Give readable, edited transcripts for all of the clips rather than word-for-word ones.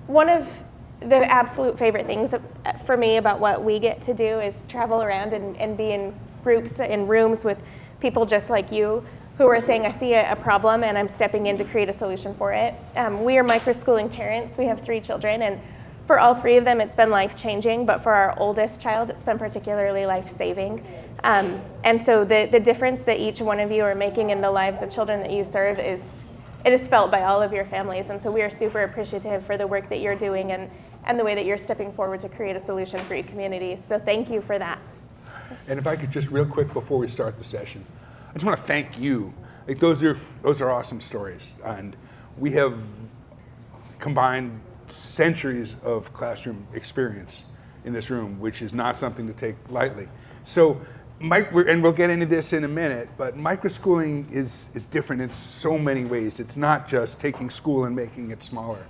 One of the absolute favorite things for me about what we get to do is travel around and be in groups, in rooms with people just like you who are saying, I see a problem and I'm stepping in to create a solution for it. We are microschooling parents. We have 3 children, and for all 3 of them it's been life-changing, but for our oldest child it's been particularly life-saving. And so the difference that each one of you are making in the lives of children that you serve it is felt by all of your families, and so we are super appreciative for the work that you're doing and the way that you're stepping forward to create a solution for your communities. So thank you for that. And if I could just real quick before we start the session, I just want to thank you. Like those are awesome stories, and we have combined centuries of classroom experience in this room, which is not something to take lightly. So, and we'll get into this in a minute, but microschooling is different in so many ways. It's not just taking school and making it smaller.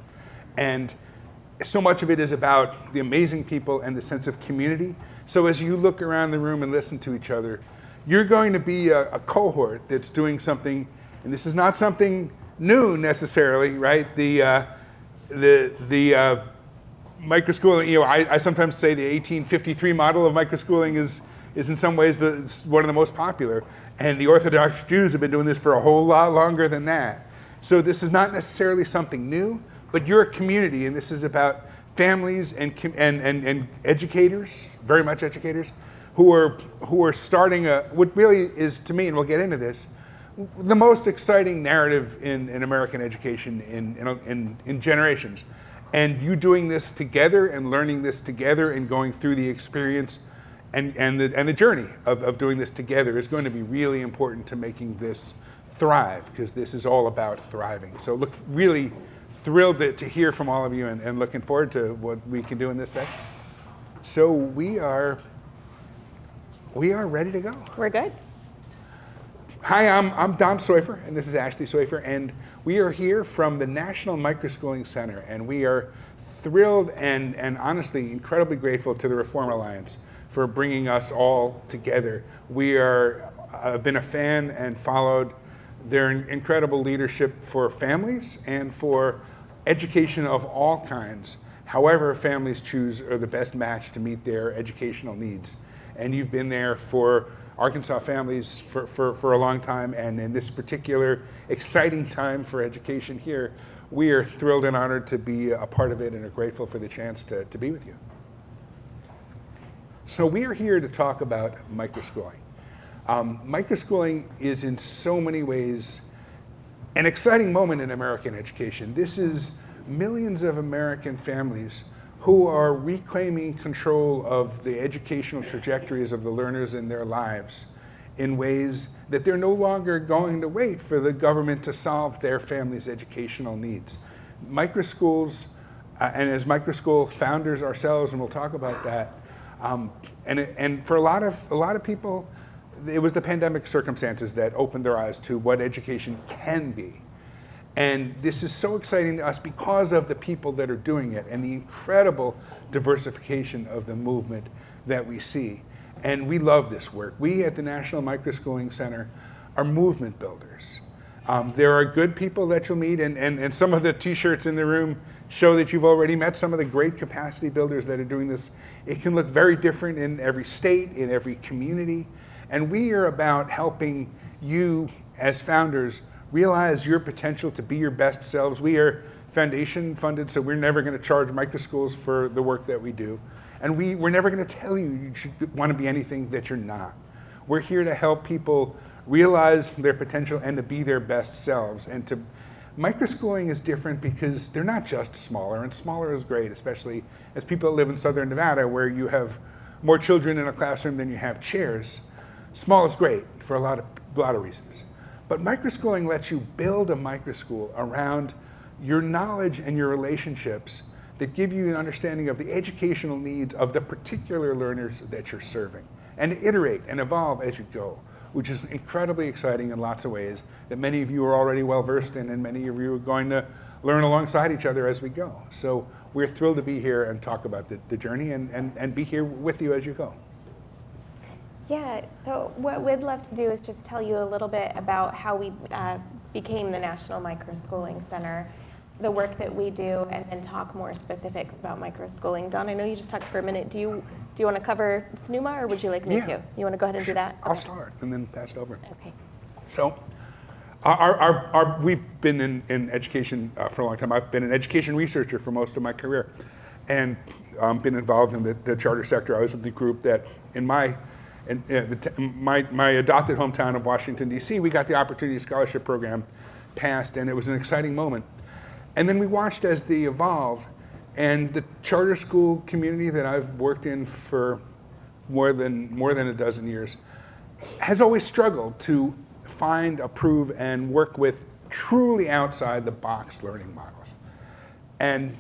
And so much of it is about the amazing people and the sense of community. So as you look around the room and listen to each other, you're going to be a cohort that's doing something, and this is not something new necessarily, right? The microschooling, I sometimes say the 1853 model of microschooling is in some ways one of the most popular. And the Orthodox Jews have been doing this for a whole lot longer than that. So this is not necessarily something new, but you're a community, and this is about families and educators, very much educators, who are starting what really is, to me, and we'll get into this, the most exciting narrative in American education in generations. And you doing this together and learning this together and going through the experience and the journey of doing this together is going to be really important to making this thrive, because this is all about thriving. So look, really thrilled to hear from all of you, and looking forward to what we can do in this session. So we are ready to go. We're good. Hi, I'm Don Soifer, and this is Ashley Soifer, and we are here from the National Microschooling Center, and we are thrilled and honestly incredibly grateful to the Reform Alliance for bringing us all together. We have been a fan and followed their incredible leadership for families and for education of all kinds. However families choose are the best match to meet their educational needs. And you've been there for Arkansas families for a long time, and in this particular exciting time for education here, we are thrilled and honored to be a part of it and are grateful for the chance to be with you. So we are here to talk about microschooling. Microschooling is in so many ways an exciting moment in American education. This is millions of American families who are reclaiming control of the educational trajectories of the learners in their lives in ways that they're no longer going to wait for the government to solve their family's educational needs. Microschools, and as microschool founders ourselves, and we'll talk about that, and for a lot of people, it was the pandemic circumstances that opened their eyes to what education can be. And this is so exciting to us because of the people that are doing it and the incredible diversification of the movement that we see. And we love this work. We at the National Microschooling Center are movement builders. There are good people that you'll meet, and some of the t-shirts in the room show that you've already met some of the great capacity builders that are doing this. It can look very different in every state, in every community. And we are about helping you as founders realize your potential to be your best selves. We are foundation funded, so we're never going to charge microschools for the work that we do. And we're never going to tell you should want to be anything that you're not. We're here to help people realize their potential and to be their best selves. And microschooling is different because they're not just smaller, and smaller is great, especially as people that live in Southern Nevada where you have more children in a classroom than you have chairs. Small is great for a lot of reasons. But microschooling lets you build a microschool around your knowledge and your relationships that give you an understanding of the educational needs of the particular learners that you're serving, and to iterate and evolve as you go, which is incredibly exciting in lots of ways that many of you are already well versed in, and many of you are going to learn alongside each other as we go. So we're thrilled to be here and talk about the journey and be here with you as you go. Yeah, so what we'd love to do is just tell you a little bit about how we became the National Microschooling Center. the work that we do and then talk more specifics about microschooling. Don, I know you just talked for a minute. Do you want to cover SNUMA, or would you like me Yeah. to? You want to go ahead and do that? I'll Okay. start and then pass it over. Okay. So, we've been in education for a long time. I've been an education researcher for most of my career, and been involved in the charter sector. I was in the group that, in my adopted hometown of Washington, D.C., we got the Opportunity Scholarship Program passed, and it was an exciting moment. And then we watched as they evolved, and the charter school community that I've worked in for more than a dozen years has always struggled to find, approve, and work with truly outside the box learning models. And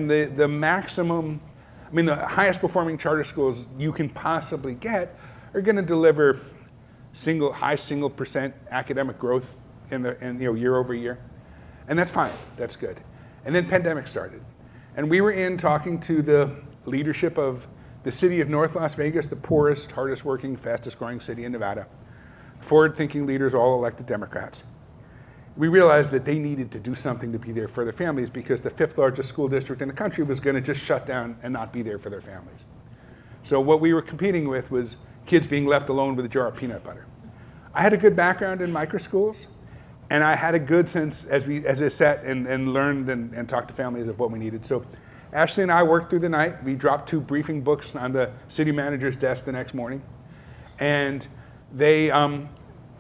the maximum, I mean, the highest performing charter schools you can possibly get are going to deliver high single % academic growth in year over year, and that's fine. That's good. And then pandemic started, and we were talking to the leadership of the city of North Las Vegas, the poorest, hardest working, fastest growing city in Nevada. Forward-thinking leaders, all elected Democrats. We realized that they needed to do something to be there for their families, because the 5th largest school district in the country was going to just shut down and not be there for their families. So what we were competing with was kids being left alone with a jar of peanut butter. I had a good background in microschools, and I had a good sense as I sat and learned and talked to families of what we needed. So Ashley and I worked through the night. We dropped 2 briefing books on the city manager's desk the next morning, and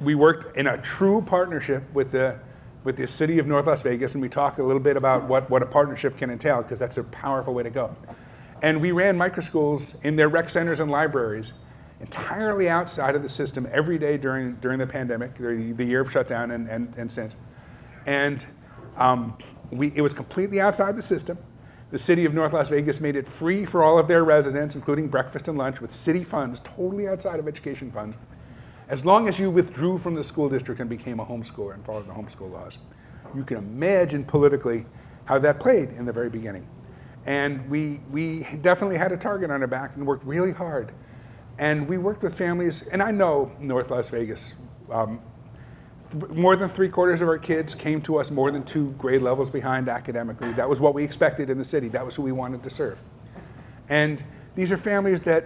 we worked in a true partnership with the city of North Las Vegas, and we talked a little bit about what a partnership can entail, because that's a powerful way to go. And we ran microschools in their rec centers and libraries entirely outside of the system every day during the pandemic, the year of shutdown and since. And it was completely outside the system. The city of North Las Vegas made it free for all of their residents, including breakfast and lunch, with city funds, totally outside of education funds, as long as you withdrew from the school district and became a homeschooler and followed the homeschool laws. You can imagine politically how that played in the very beginning. And we definitely had a target on our back and worked really hard. And we worked with families, and I know North Las Vegas, more than 3/4 of our kids came to us more than 2 grade levels behind academically. That was what we expected in the city. That was who we wanted to serve. And these are families that,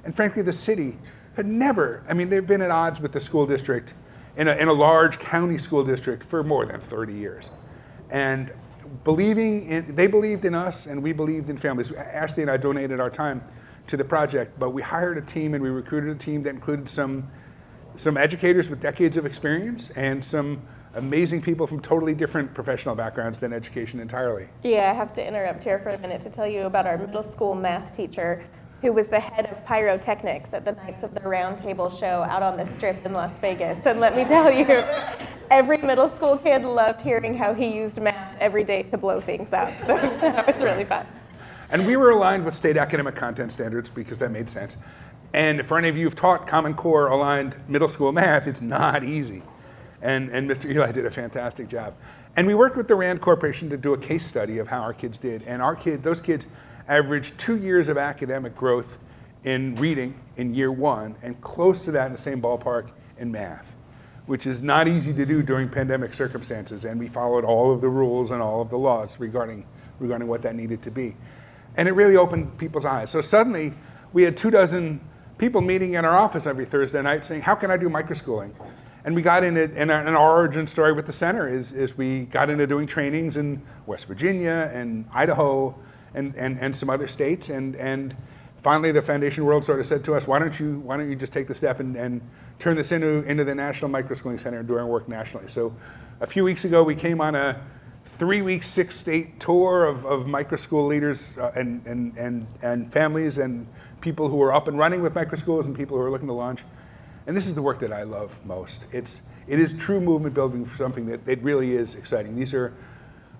and frankly, the city had never, I mean, they've been at odds with the school district in a large county school district for more than 30 years. And they believed in us, and we believed in families. Ashley and I donated our time to the project, but we hired a team and we recruited a team that included some educators with decades of experience and some amazing people from totally different professional backgrounds than education entirely. Yeah, I have to interrupt here for a minute to tell you about our middle school math teacher, who was the head of pyrotechnics at the Knights of the Round Table show out on the Strip in Las Vegas. And let me tell you, every middle school kid loved hearing how he used math every day to blow things up. So that was really fun. And we were aligned with state academic content standards because that made sense. And for any of you who've taught Common Core aligned middle school math, it's not easy. And Mr. Eli did a fantastic job. And we worked with the RAND Corporation to do a case study of how our kids did. And those kids averaged 2 years of academic growth in reading in year 1, and close to that in the same ballpark in math, which is not easy to do during pandemic circumstances. And we followed all of the rules and all of the laws regarding what that needed to be. And it really opened people's eyes. So suddenly, we had 24 people meeting in our office every Thursday night saying, how can I do microschooling? And we got into, and our origin story with the center is we got into doing trainings in West Virginia and Idaho and some other states. And finally, the Foundation World sort of said to us, why don't you just take the step and turn this into the National Microschooling Center and do our work nationally. So a few weeks ago, we came on a 3-week, 6-state tour of microschool leaders and families and people who are up and running with microschools and people who are looking to launch. And this is the work that I love most. It is true movement building for something that it really is exciting. These are,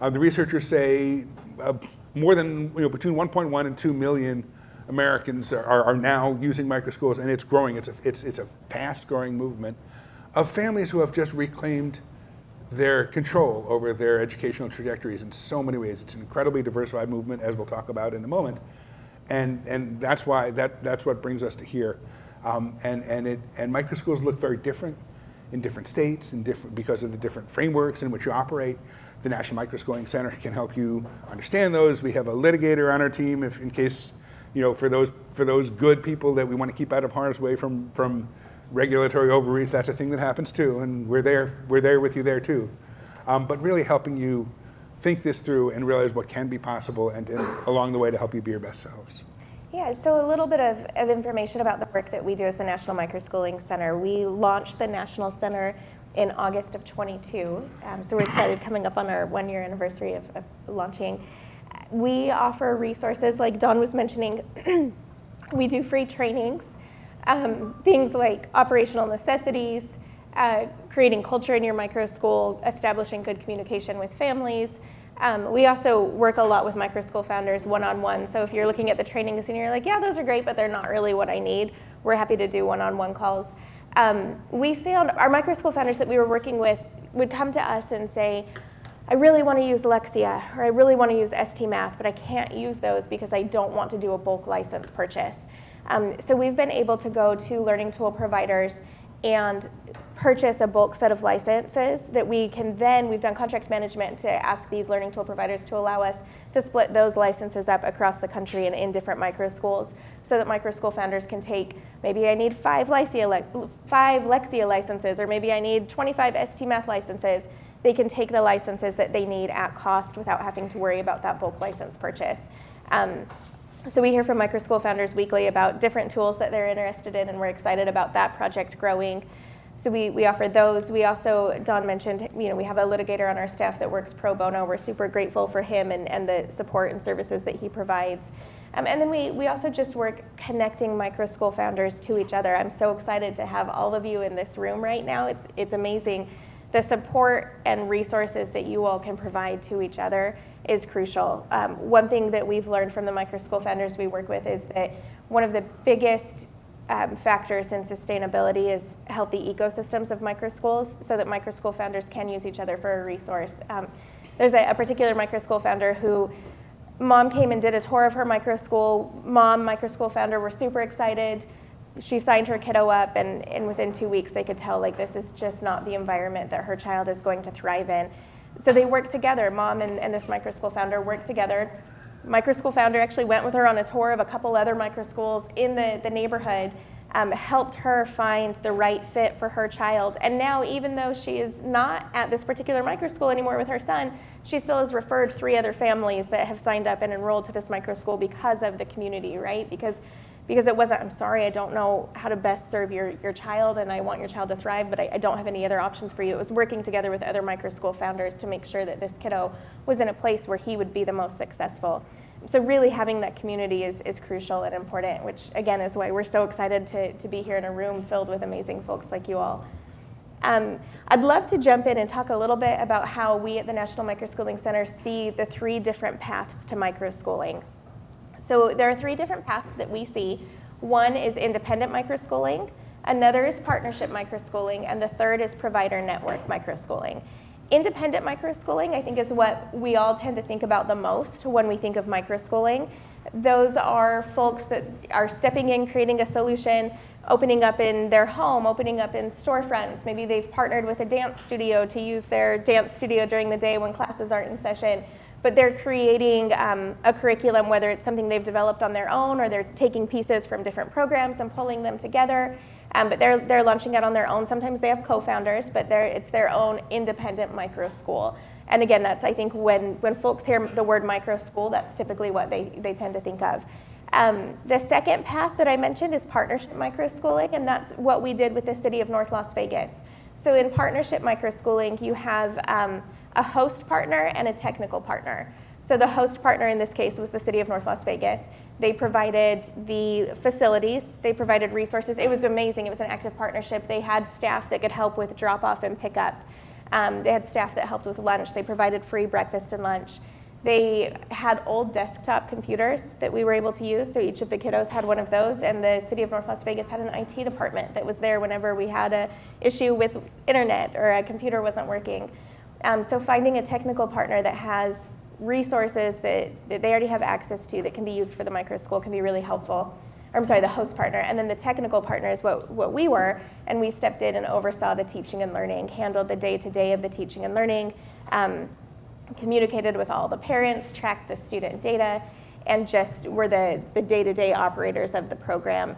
the researchers say, more than, between 1.1 and 2 million Americans are now using microschools, and it's growing. It's a fast growing movement of families who have just reclaimed their control over their educational trajectories in so many ways. It's an incredibly diversified movement, as we'll talk about in a moment, and that's why that's what brings us to here. And microschools look very different in different states, because of the different frameworks in which you operate. The National Microschooling Center can help you understand those. We have a litigator on our team in case, for those good people that we want to keep out of harm's way from regulatory overreach. That's a thing that happens too, and we're there with you there too. But really helping you think this through and realize what can be possible, and along the way to help you be your best selves. Yeah, so a little bit of information about the work that we do as the National Microschooling Center. We launched the National Center in August of 22, so we're excited coming up on our 1-year anniversary of launching. We offer resources like Don was mentioning. We do free trainings, things like operational necessities, creating culture in your micro school, establishing good communication with families. We also work a lot with microschool founders one-on-one. So if you're looking at the trainings and you're like, yeah, those are great, but they're not really what I need, we're happy to do one-on-one calls. We found our microschool founders that we were working with would come to us and say, I really want to use Lexia, or I really want to use ST Math, but I can't use those because I don't want to do a bulk license purchase. So we've been able to go to learning tool providers and purchase a bulk set of licenses that we can then, we've done contract management to ask these learning tool providers to allow us to split those licenses up across the country and in different micro schools, so that micro school founders can take, maybe I need 5 Lexia licenses, or maybe I need 25 ST Math licenses. They can take the licenses that they need at cost without having to worry about that bulk license purchase. So we hear from microschool founders weekly about different tools that they're interested in, and we're excited about that project growing. So we offer those. We also, Don mentioned, we have a litigator on our staff that works pro bono. We're super grateful for him and the support and services that he provides. And then we also just work connecting microschool founders to each other. I'm so excited to have all of you in this room right now. It's amazing. The support and resources that you all can provide to each other is crucial. One thing that we've learned from the microschool founders we work with is that one of the biggest factors in sustainability is healthy ecosystems of microschools, so that microschool founders can use each other for a resource. There's a particular microschool founder who mom came and did a tour of her microschool. Mom, microschool founder, were super excited. She signed her kiddo up, and within 2 weeks they could tell, like, this is just not the environment that her child is going to thrive in. So they worked together. Mom and this microschool founder worked together. Microschool founder actually went with her on a tour of a couple other microschools in the neighborhood, helped her find the right fit for her child. And now, even though she is not at this particular microschool anymore with her son, she still has referred 3 other families that have signed up and enrolled to this microschool because of the community, right? Because it wasn't, I'm sorry, I don't know how to best serve your child, and I want your child to thrive, but I don't have any other options for you. It was working together with other microschool founders to make sure that this kiddo was in a place where he would be the most successful. So really having that community is crucial and important, which again is why we're so excited to be here in a room filled with amazing folks like you all. I'd love to jump in and talk a little bit about how we at the National Microschooling Center see the 3 different paths to microschooling. So there are 3 different paths that we see. One is independent microschooling, another is partnership microschooling, and the third is provider network microschooling. Independent microschooling, I think, is what we all tend to think about the most when we think of microschooling. Those are folks that are stepping in, creating a solution, opening up in their home, opening up in storefronts. Maybe they've partnered with a dance studio to use their dance studio during the day when classes aren't in session. But they're creating a curriculum, whether it's something they've developed on their own or they're taking pieces from different programs and pulling them together. But they're launching out on their own. Sometimes they have co-founders, but it's their own independent micro school. And again, that's, I think, when folks hear the word micro school, that's typically what they tend to think of. The second path that I mentioned is partnership microschooling, and that's what we did with the city of North Las Vegas. So in partnership microschooling, you have a host partner and a technical partner. So the host partner in this case was the city of North Las Vegas. They provided the facilities, they provided resources. It was amazing, it was an active partnership. They had staff that could help with drop off and pick up. They had staff that helped with lunch. They provided free breakfast and lunch. They had old desktop computers that we were able to use, so each of the kiddos had one of those, and the city of North Las Vegas had an IT department that was there whenever we had an issue with internet or a computer wasn't working. So finding a technical partner that has resources that they already have access to that can be used for the microschool can be really helpful. the host partner, and then the technical partner is what we were, and we stepped in and oversaw the teaching and learning, handled the day-to-day of the teaching and learning, communicated with all the parents, tracked the student data, and just were the day-to-day operators of the program.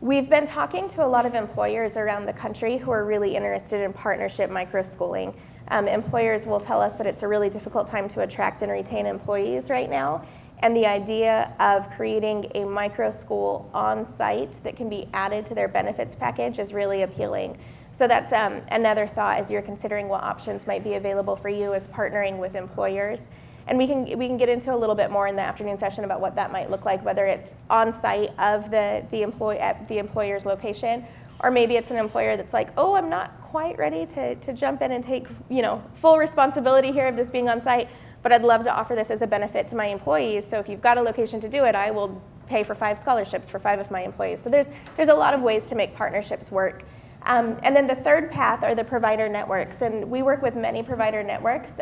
We've been talking to a lot of employers around the country who are really interested in partnership microschooling. Employers will tell us that it's a really difficult time to attract and retain employees right now, and the idea of creating a microschool on site that can be added to their benefits package is really appealing. So that's another thought as you're considering what options might be available for you, is partnering with employers. And we can get into a little bit more in the afternoon session about what that might look like, whether it's on site of the employer's location, or maybe it's an employer that's like, oh, I'm not quite ready to jump in and take full responsibility here of this being on site, but I'd love to offer this as a benefit to my employees. So if you've got a location to do it, I will pay for 5 scholarships for 5 of my employees. So there's a lot of ways to make partnerships work. And then the third path are the provider networks, and we work with many provider networks.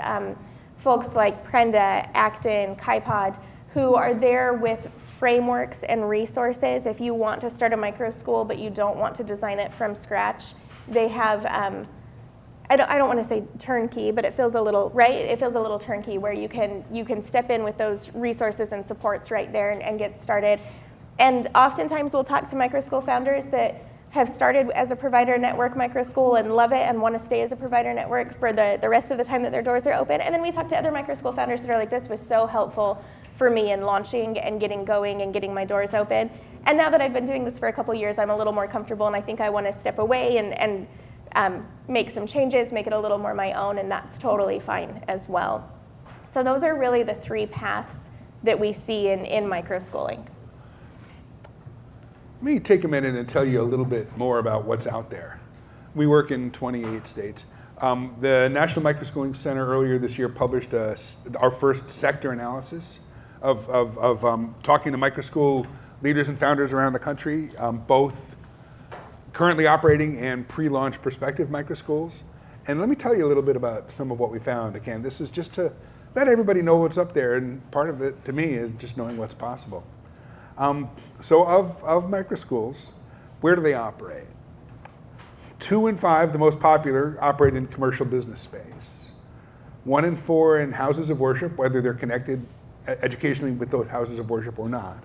Folks like Prenda, Acton, KaiPod, who are there with frameworks and resources. If you want to start a microschool but you don't want to design it from scratch, they have, I don't want to say turnkey, but it feels a little, right? It feels a little turnkey where you can step in with those resources and supports right there and get started. And oftentimes we'll talk to microschool founders that have started as a provider network microschool and love it and want to stay as a provider network for the rest of the time that their doors are open. And then we talk to other microschool founders that are like, this was so helpful for me in launching and getting going and getting my doors open. And now that I've been doing this for a couple years, I'm a little more comfortable, and I think I want to step away and make some changes, make it a little more my own, and that's totally fine as well. So those are really the 3 paths that we see in microschooling. Let me take a minute and tell you a little bit more about what's out there. We work in 28 states. The National Microschooling Center earlier this year published our first sector analysis of talking to microschool leaders and founders around the country, both currently operating and pre-launch prospective microschools. And let me tell you a little bit about some of what we found. Again, this is just to let everybody know what's up there, and part of it to me is just knowing what's possible. So of microschools, where do they operate? 2 in 5, the most popular, operate in commercial business space. 1 in 4 in houses of worship, whether they're connected educationally with those houses of worship or not.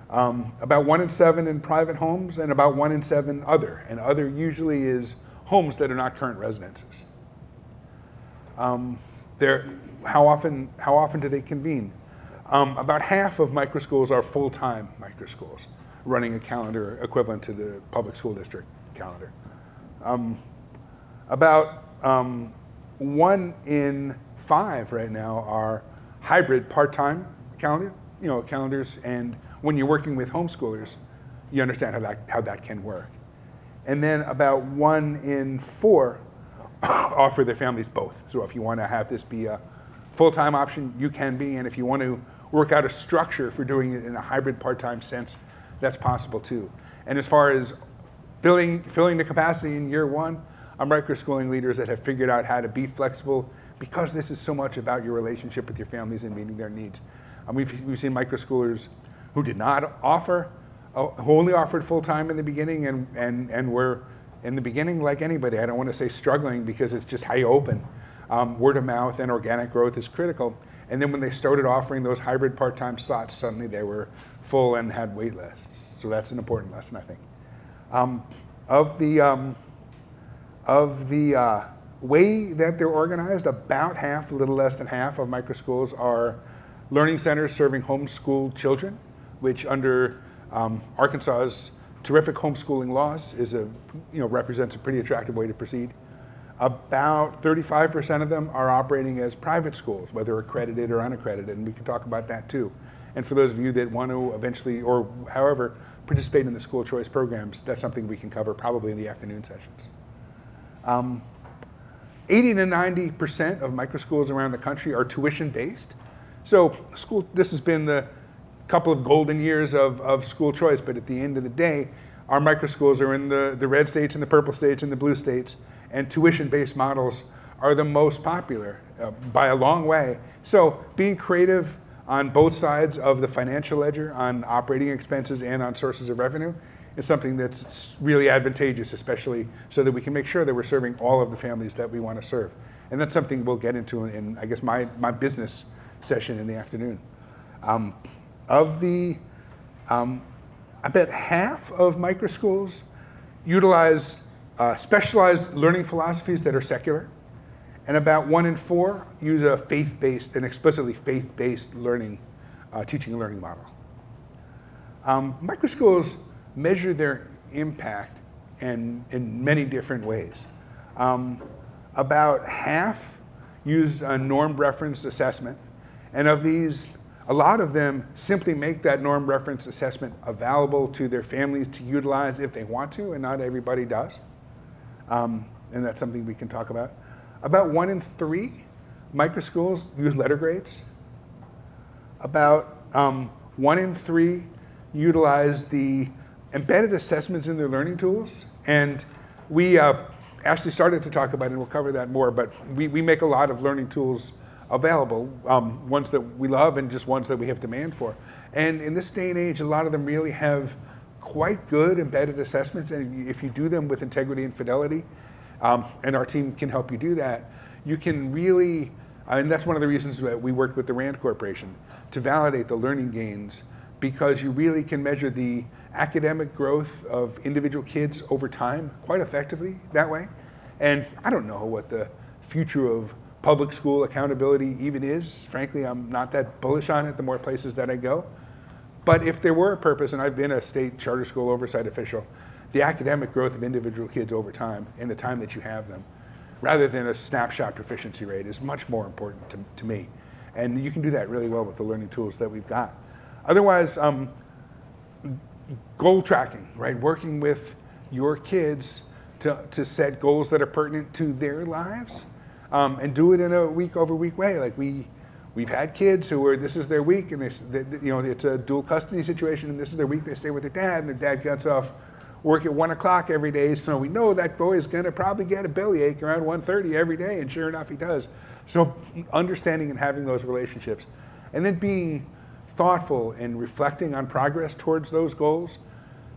About 1 in 7 in private homes, and about 1 in 7 other. And other usually is homes that are not current residences. How often do they convene? About half of microschools are full-time microschools, running a calendar equivalent to the public school district calendar. About 1 in 5 right now are hybrid part-time calendars, and when you're working with homeschoolers, you understand how that can work. And then about 1 in 4 offer their families both. So if you want to have this be a full-time option, you can be, and if you want to work out a structure for doing it in a hybrid part-time sense, that's possible too. And as far as filling the capacity in year 1, our microschooling leaders that have figured out how to be flexible, because this is so much about your relationship with your families and meeting their needs. We've seen microschoolers who did not offer, who only offered full-time in the beginning and were, in the beginning, like anybody, I don't want to say struggling because it's just how you open. Word of mouth and organic growth is critical. And then when they started offering those hybrid part-time slots, suddenly they were full and had wait lists. So that's an important lesson, I think. Of the way that they're organized, about half, a little less than half of microschools are learning centers serving homeschooled children, which under Arkansas's terrific homeschooling laws represents a pretty attractive way to proceed. About 35% of them are operating as private schools, whether accredited or unaccredited, and we can talk about that too. And for those of you that want to eventually, or however, participate in the school choice programs, that's something we can cover probably in the afternoon sessions. 80 to 90% of microschools around the country are tuition-based. So this has been the couple of golden years of school choice, but at the end of the day, our microschools are in the red states and the purple states and the blue states, and tuition-based models are the most popular by a long way. So being creative on both sides of the financial ledger, on operating expenses and on sources of revenue, is something that's really advantageous, especially so that we can make sure that we're serving all of the families that we want to serve. And that's something we'll get into in I guess, my business session in the afternoon. I bet half of microschools utilize specialized learning philosophies that are secular, and about 1 in 4 use a faith-based, an explicitly faith-based learning, teaching and learning model. Microschools measure their impact in many different ways. About half use a norm reference assessment, and of these, a lot of them simply make that norm reference assessment available to their families to utilize if they want to, and not everybody does. And that's something we can talk about. About 1 in 3 microschools use letter grades. About 1 in 3 utilize the embedded assessments in their learning tools. And we actually started to talk about it, and we'll cover that more, but we make a lot of learning tools available, ones that we love and just ones that we have demand for. And in this day and age, a lot of them really have quite good embedded assessments, and if you do them with integrity and fidelity, and our team can help you do that, you can really, and that's one of the reasons that we worked with the RAND Corporation, to validate the learning gains, because you really can measure the academic growth of individual kids over time quite effectively that way. And I don't know what the future of public school accountability even is. Frankly, I'm not that bullish on it the more places that I go. But if there were a purpose, and I've been a state charter school oversight official, the academic growth of individual kids over time and the time that you have them, rather than a snapshot proficiency rate, is much more important to me. And you can do that really well with the learning tools that we've got. Otherwise, goal tracking, right? Working with your kids to set goals that are pertinent to their lives, and do it in a week-over-week way. Like we've had kids who are, this is their week, and it's a dual custody situation, and this is their week. They stay with their dad, and their dad gets off work at 1 o'clock every day, so we know that boy is going to probably get a bellyache around 1:30 every day, and sure enough, he does. So understanding and having those relationships, and then being thoughtful and reflecting on progress towards those goals.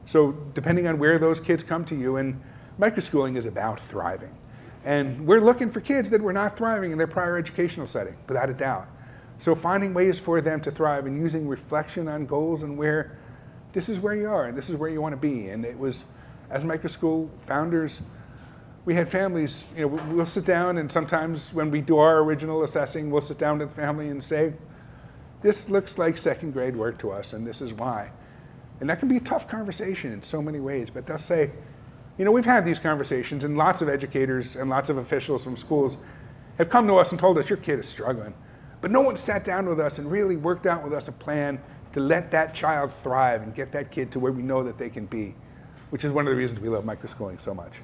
So depending on where those kids come to you, and microschooling is about thriving. And we're looking for kids that were not thriving in their prior educational setting, without a doubt. So finding ways for them to thrive and using reflection on goals and where this is where you are and this is where you want to be. And it was, as Microschool founders, we had families, we'll sit down, and sometimes when we do our original assessing, we'll sit down with the family and say, this looks like second grade work to us, and this is why. And that can be a tough conversation in so many ways, but they'll say, we've had these conversations, and lots of educators and lots of officials from schools have come to us and told us, your kid is struggling. But no one sat down with us and really worked out with us a plan to let that child thrive and get that kid to where we know that they can be, which is one of the reasons we love microschooling so much.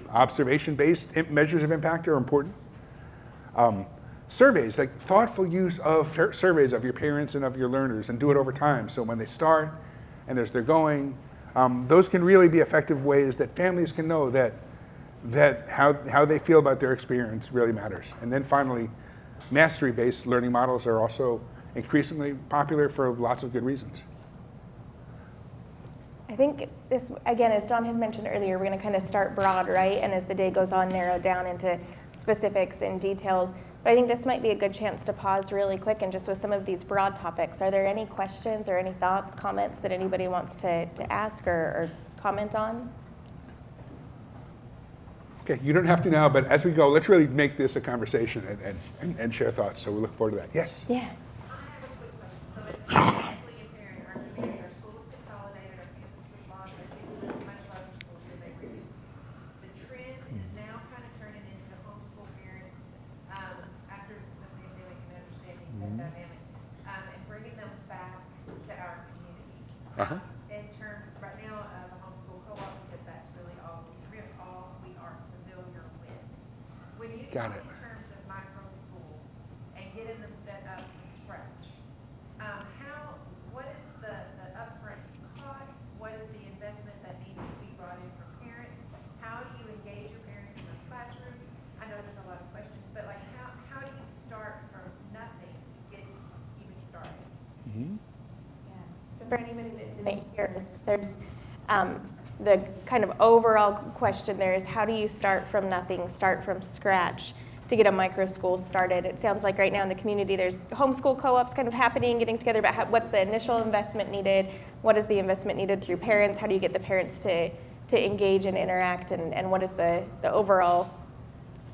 Observation-based measures of impact are important. Surveys, like thoughtful use of surveys of your parents and of your learners, and do it over time. So when they start and as they're going, those can really be effective ways that families can know that how they feel about their experience really matters. And then finally, mastery-based learning models are also increasingly popular for lots of good reasons. I think this, again, as Don had mentioned earlier, we're going to kind of start broad, right? And as the day goes on, narrow down into specifics and details. But I think this might be a good chance to pause really quick, and just with some of these broad topics, are there any questions or any thoughts, comments that anybody wants to ask or comment on? Okay, you don't have to now, but as we go, let's really make this a conversation and share thoughts. So we look forward to that. Yes? Yeah. I have a quick question. So it's simply apparent our community, our schools consolidated, our campus was lost, our kids went to much larger schools than they were used to. The trend is now kind of turning into homeschool parents after the pandemic and understanding that dynamic, and bringing them back to our community. In terms right now of a homeschool co-op, because that's really all we are familiar with. When you Got talk it. in terms of micro schools and getting them set up from scratch, what is the upfront cost? What is the investment that needs to be brought in from parents? How do you engage your parents in those classrooms? I know there's a lot of questions, but like how do you start from nothing to get in it here. There's the kind of overall question there is, how do you start from nothing, start from scratch to get a micro school started? It sounds like right now in the community there's homeschool co-ops kind of happening, getting together, but what's the initial investment needed? What is the investment needed through parents? How do you get the parents to engage and interact, and what is the overall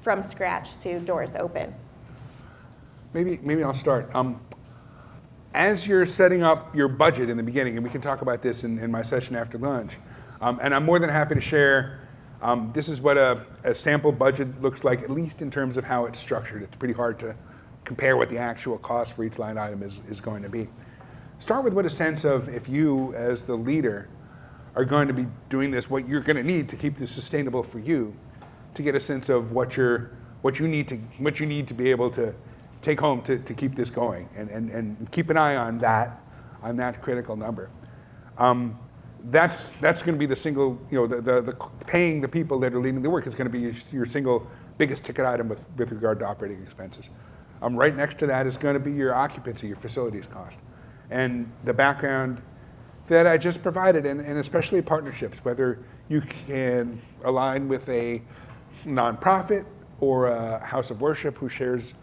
from scratch to doors open? Maybe I'll start. As you're setting up your budget in the beginning, and we can talk about this in my session after lunch, and I'm more than happy to share, this is what a sample budget looks like, at least in terms of how it's structured. It's pretty hard to compare what the actual cost for each line item is going to be. Start with what a sense of, if you as the leader are going to be doing this, what you're going to need to keep this sustainable for you, to get a sense of what you need to be able to take home to keep this going, and keep an eye on that critical number. That's going to be the single, the paying the people that are leading the work is going to be your single biggest ticket item with regard to operating expenses. Right next to that is going to be your occupancy, your facilities cost, and the background that I just provided, and especially partnerships, whether you can align with a nonprofit or a house of worship who shares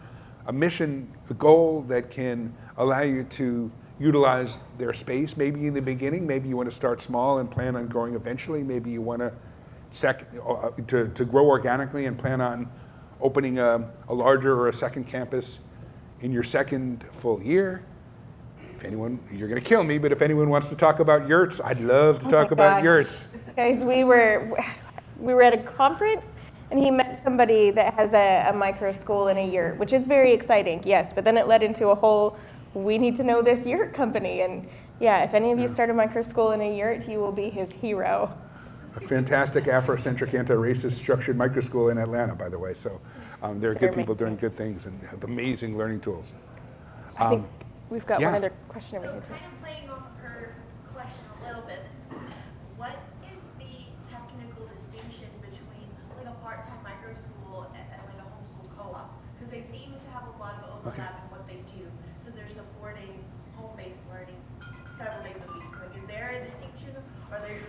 a mission, a goal that can allow you to utilize their space. Maybe in the beginning, maybe you want to start small and plan on growing eventually. Maybe you want to grow organically and plan on opening a larger or a second campus in your second full year. If anyone, you're going to kill me, but if anyone wants to talk about yurts, I'd love to talk about yurts. Guys, we were at a conference, and he met somebody that has a micro school in a yurt, which is very exciting, yes, but then it led into a whole, we need to know this yurt company. And yeah, if any of you start a micro school in a yurt, you will be his hero. A fantastic Afrocentric, anti-racist structured micro school in Atlanta, by the way. So there are good people doing good things and have amazing learning tools. I think we've got yeah. one other question over here too. Kind of playing off of her question a little bit, what is the technical distinction between like a part-time micro school and like a homeschool co-op? Because they seem to have a lot of overlap in what they do, because they're supporting home-based learning several days a week. Like, is there a distinction, or are they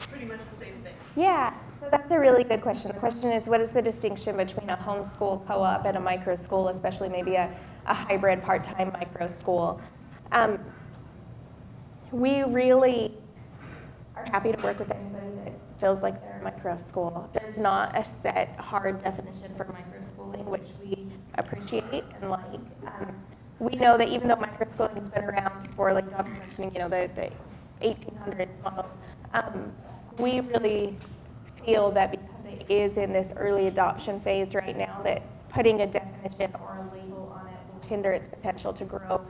pretty much the same thing? Yeah, so that's a really good question. The question is, what is the distinction between a homeschool co-op and a micro school, especially maybe a hybrid part-time micro school? We really are happy to work with anybody that feels like they're a micro school. There's not a set hard definition for micro schooling, which we appreciate and like. We know that even though micro schooling has been around for, like Don was mentioning, the 1800s model, we really feel that because it is in this early adoption phase right now, that putting a definition or a label on it will hinder its potential to grow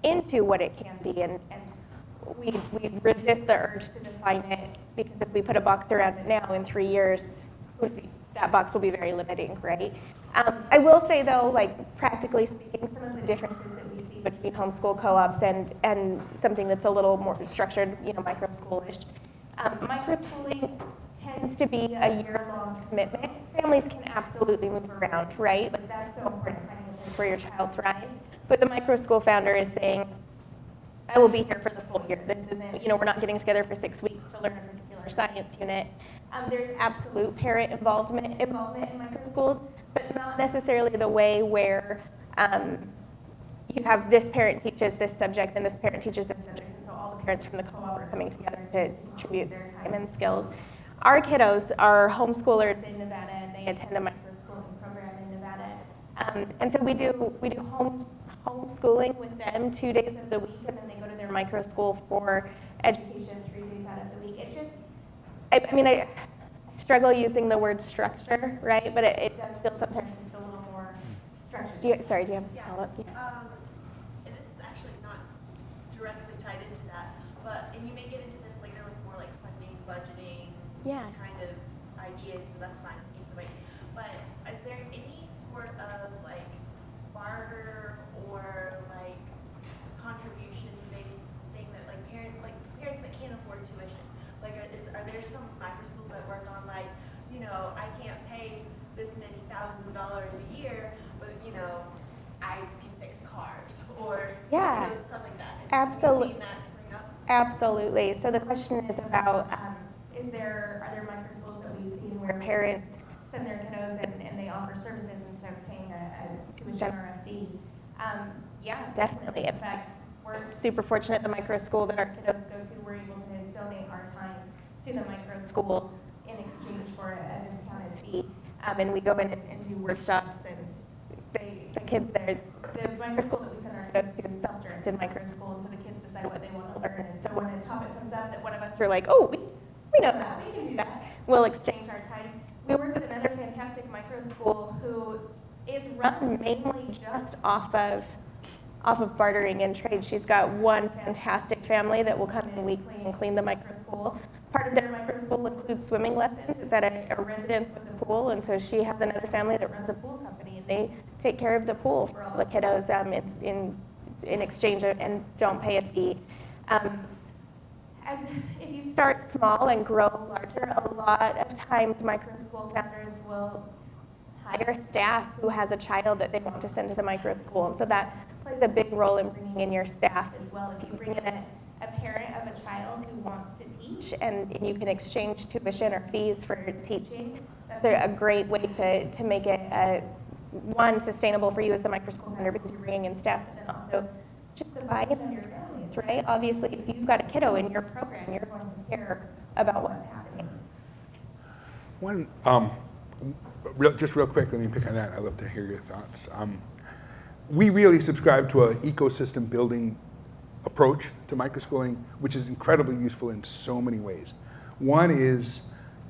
into what it can be. And we resist the urge to define it, because if we put a box around it now, in 3 years, that box will be very limiting, right? I will say though, like practically speaking, some of the differences that we see between homeschool co-ops and something that's a little more structured, micro-schoolish. Microschooling tends to be a year-long commitment. Families can absolutely move around, right? Like that's so important, finding a place where your child thrives. But the microschool founder is saying, I will be here for the full year. This isn't, we're not getting together for 6 weeks to learn a particular science unit. There's absolute parent involvement in microschools, but not necessarily the way where you have this parent teaches this subject and this parent teaches this subject. All the parents from the co-op are coming together to contribute their time and skills. Our kiddos are homeschoolers in Nevada, and they attend a microschooling program in Nevada. And so we do homeschooling with them 2 days of the week, and then they go to their micro school for education 3 days out of the week. It just, I struggle using the word structure, right? But it does feel sometimes just a little more structured. Do you have a follow-up? Yeah. And this is actually not directly tied into that, and you may get into this later with more like funding, budgeting, kind of ideas, so that's fine, either way. But is there any sort of like barter or like contribution-based thing that like parents that can't afford tuition? Like, are there some microschools that work on like, I can't pay this many $1,000s a year, but I can fix cars or stuff like that? Absolutely. Have you seen that spring up? Absolutely. So the question is about, are there microschools that we've seen where parents send their kiddos and they offer services instead of paying a tuition or a fee? Yeah, definitely. In fact, we're super fortunate at the microschool that our kiddos go to. We're able to donate our time to the microschool in exchange for a discounted fee. And we go in and do workshops, and the kids there, the microschool that we send our kiddos to is self-directed microschool, and so the kids decide what they want to learn. And so when a topic comes up that one of us are like, oh, we know that, we can do that, we'll exchange our time. We work with another fantastic microschool who is run mainly just off of bartering and trade. She's got one fantastic family that will come in weekly and clean the microschool. Part of their microschool includes swimming lessons. It's at a residence with a pool, and so she has another family that runs a pool company, and they take care of the pool for all the kiddos. It's in exchange and don't pay a fee. If you start small and grow larger, a lot of times microschool founders will hire staff who has a child that they want to send to the microschool, and so that plays a big role in bringing in your staff as well. If you bring in a parent of a child who wants to teach, and you can exchange tuition or fees for teaching, that's a great way to make it one, sustainable for you as the microschool founder because you're bringing in staff, but then also just the buy-in of your families, right? Obviously, if you've got a kiddo in your program, you're going to care about what's happening. Just real quick, let me pick on that. I'd love to hear your thoughts. We really subscribe to an ecosystem building approach to microschooling, which is incredibly useful in so many ways. One is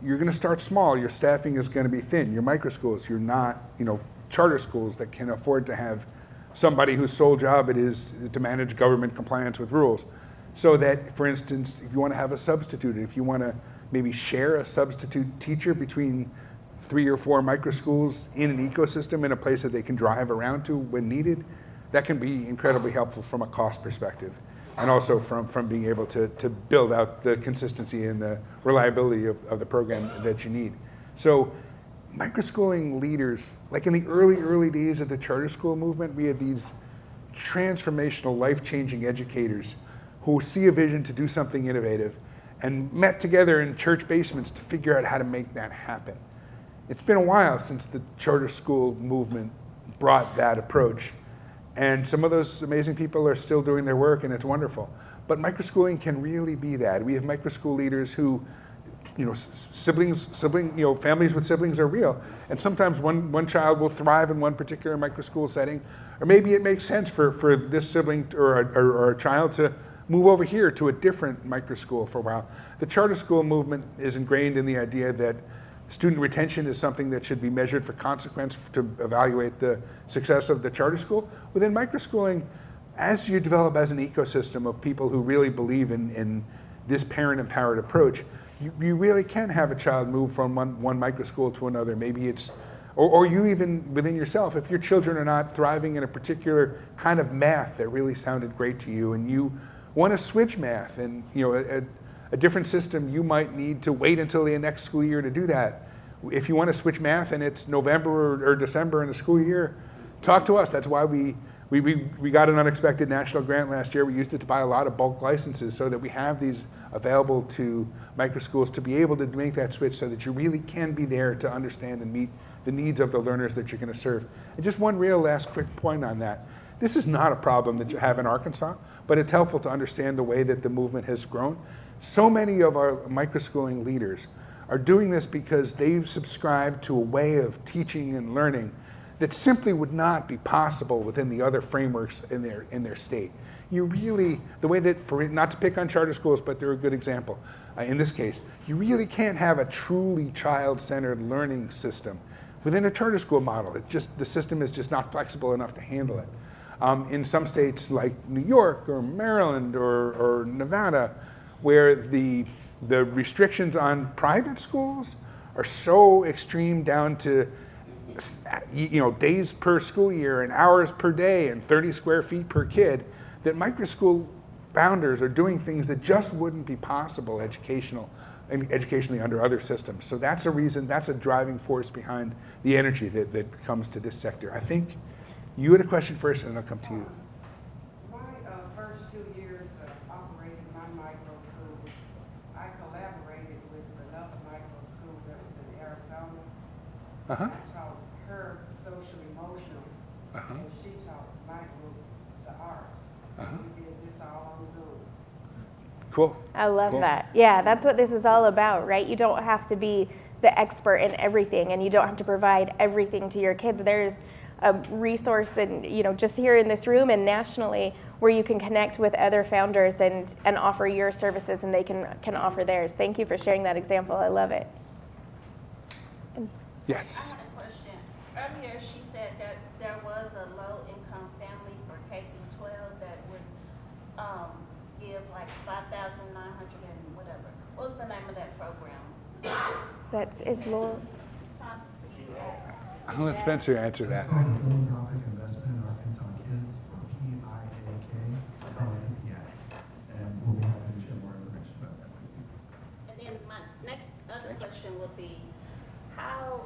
you're going to start small. Your staffing is going to be thin. Your microschools, you're not, charter schools that can afford to have somebody whose sole job it is to manage government compliance with rules. So that, for instance, if you want to have a substitute, if you want to maybe share a substitute teacher between 3 or 4 microschools in an ecosystem in a place that they can drive around to when needed, that can be incredibly helpful from a cost perspective, and also from being able to build out the consistency and the reliability of the program that you need. So microschooling leaders, like in the early days of the charter school movement, we had these transformational, life-changing educators who see a vision to do something innovative and met together in church basements to figure out how to make that happen. It's been a while since the charter school movement brought that approach, and some of those amazing people are still doing their work, and it's wonderful. But microschooling can really be that. We have microschool leaders who, families with siblings are real, and sometimes one child will thrive in one particular microschool setting, or maybe it makes sense for this sibling or a child to move over here to a different microschool for a while. The charter school movement is ingrained in the idea that student retention is something that should be measured for consequence to evaluate the success of the charter school. Within microschooling, as you develop as an ecosystem of people who really believe in this parent-empowered approach, you really can have a child move from one microschool to another. Maybe it's, or you even within yourself, if your children are not thriving in a particular kind of math that really sounded great to you, and you want to switch math, and a different system, you might need to wait until the next school year to do that. If you want to switch math and it's November or December in the school year, talk to us. That's why we got an unexpected national grant last year. We used it to buy a lot of bulk licenses so that we have these available to microschools to be able to make that switch so that you really can be there to understand and meet the needs of the learners that you're going to serve. And just one real last quick point on that. This is not a problem that you have in Arkansas, but it's helpful to understand the way that the movement has grown. So many of our microschooling leaders are doing this because they subscribe to a way of teaching and learning that simply would not be possible within the other frameworks in their state. You really, the way that, not to pick on charter schools, but they're a good example. In this case, you really can't have a truly child-centered learning system within a charter school model. The system is just not flexible enough to handle it. In some states like New York or Maryland or Nevada, where the restrictions on private schools are so extreme down to days per school year and hours per day and 30 square feet per kid, that microschool founders are doing things that just wouldn't be possible educationally under other systems. So that's a reason, that's a driving force behind the energy that comes to this sector. I think you had a question first, and then I'll come to you. My first 2 years operating my Uh-huh. I taught her social emotional, Uh-huh. and she taught my group the arts. Uh-huh. We did this all on Zoom. Cool. I love Cool. that. Yeah, that's what this is all about, right? You don't have to be the expert in everything, and you don't have to provide everything to your kids. There's a resource, and just here in this room and nationally, where you can connect with other founders and offer your services, and they can offer theirs. Thank you for sharing that example. I love it. Yes. I had a question. Earlier, she said that there was a low-income family for K through 12 that would give like 5,900 and whatever. What was the name of that program? Is Laura. I'll let Spencer answer that. It's called the Philanthropic Investment in Arkansas Kids, or PIAK, and we'll be happy to share more information about that with you. And then my next other question would be, how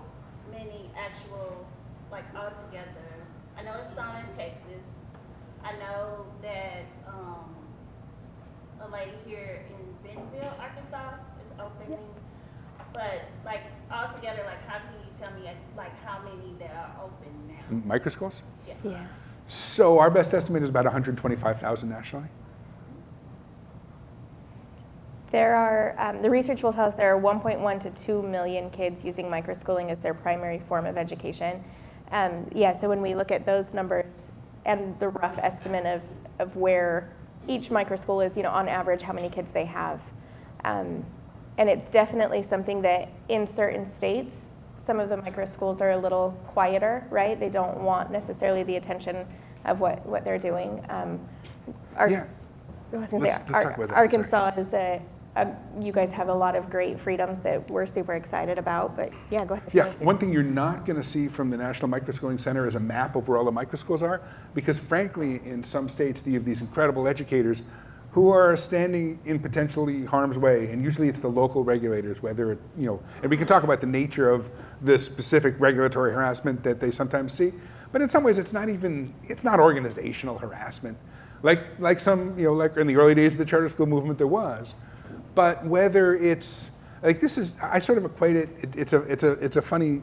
many actual, like altogether, I know it's some in Texas. I know that a lady here in Bentonville, Arkansas is opening. But like altogether, like how can you tell me like how many that are open now? Microschools? Yeah. So our best estimate is about 125,000 nationally. There are, the research will tell us there are 1.1 to 2 million kids using microschooling as their primary form of education. So when we look at those numbers and the rough estimate of where each microschool is, on average, how many kids they have. And it's definitely something that in certain states, some of the microschools are a little quieter, right? They don't want necessarily the attention of what they're doing. Yeah. I was gonna say, Let's talk about that. Arkansas is you guys have a lot of great freedoms that we're super excited about, but yeah, go ahead. Yeah, one thing you're not going to see from the National Microschooling Center is a map of where all the microschools are, because frankly, in some states, you have these incredible educators who are standing in potentially harm's way, and usually it's the local regulators, whether it, and we can talk about the nature of the specific regulatory harassment that they sometimes see, but in some ways it's not organizational harassment, like some, like in the early days of the charter school movement there was, but whether it's, like this is, I sort of equate it, it's a funny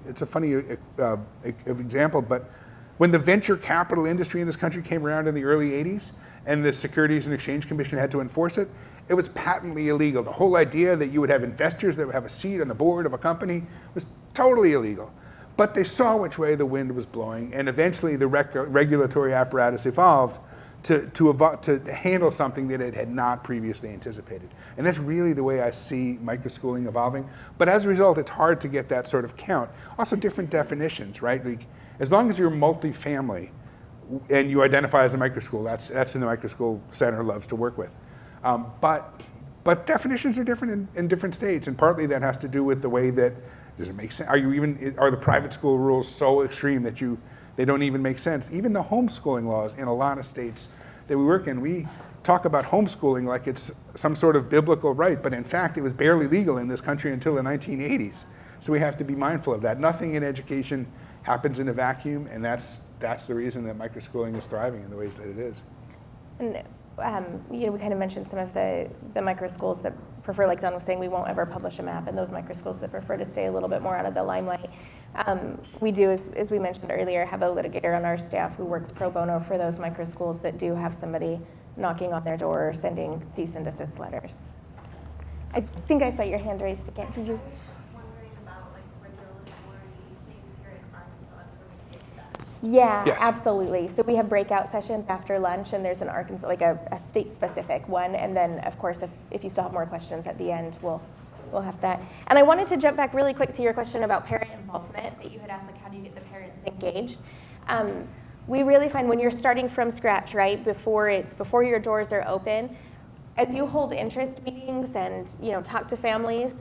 example, but when the venture capital industry in this country came around in the early 80s, and the Securities and Exchange Commission had to enforce it, it was patently illegal. The whole idea that you would have investors that would have a seat on the board of a company was totally illegal. But they saw which way the wind was blowing, and eventually the regulatory apparatus evolved to handle something that it had not previously anticipated. And that's really the way I see microschooling evolving. But as a result, it's hard to get that sort of count. Also different definitions, right? Like, as long as you're multifamily, and you identify as a microschool, that's in the Microschool Center loves to work with. But definitions are different in different states, and partly that has to do with the way that, does it make sense? Are the private school rules so extreme that they don't even make sense? Even the homeschooling laws in a lot of states that we work in, we talk about homeschooling like it's some sort of biblical right, but in fact it was barely legal in this country until the 1980s. So we have to be mindful of that. Nothing in education happens in a vacuum, and that's the reason that microschooling is thriving in the ways that it is. And we kind of mentioned some of the microschools that prefer, like Don was saying, we won't ever publish a map, and those microschools that prefer to stay a little bit more out of the limelight. We do, as we mentioned earlier, have a litigator on our staff who works pro bono for those microschools that do have somebody knocking on their door or sending cease and desist letters. I think I saw your hand raised again. Did you? Wondering about like regulatory things here in Arkansas, if we're going to get to that. Yeah, Yes. absolutely. So we have breakout sessions after lunch, and there's an Arkansas, like a state-specific one. And then, of course, if you still have more questions at the end, we'll have that. And I wanted to jump back really quick to your question about parent involvement that you had asked, like how do you get the parents engaged? We really find when you're starting from scratch, right, before your doors are open, as you hold interest meetings and talk to families,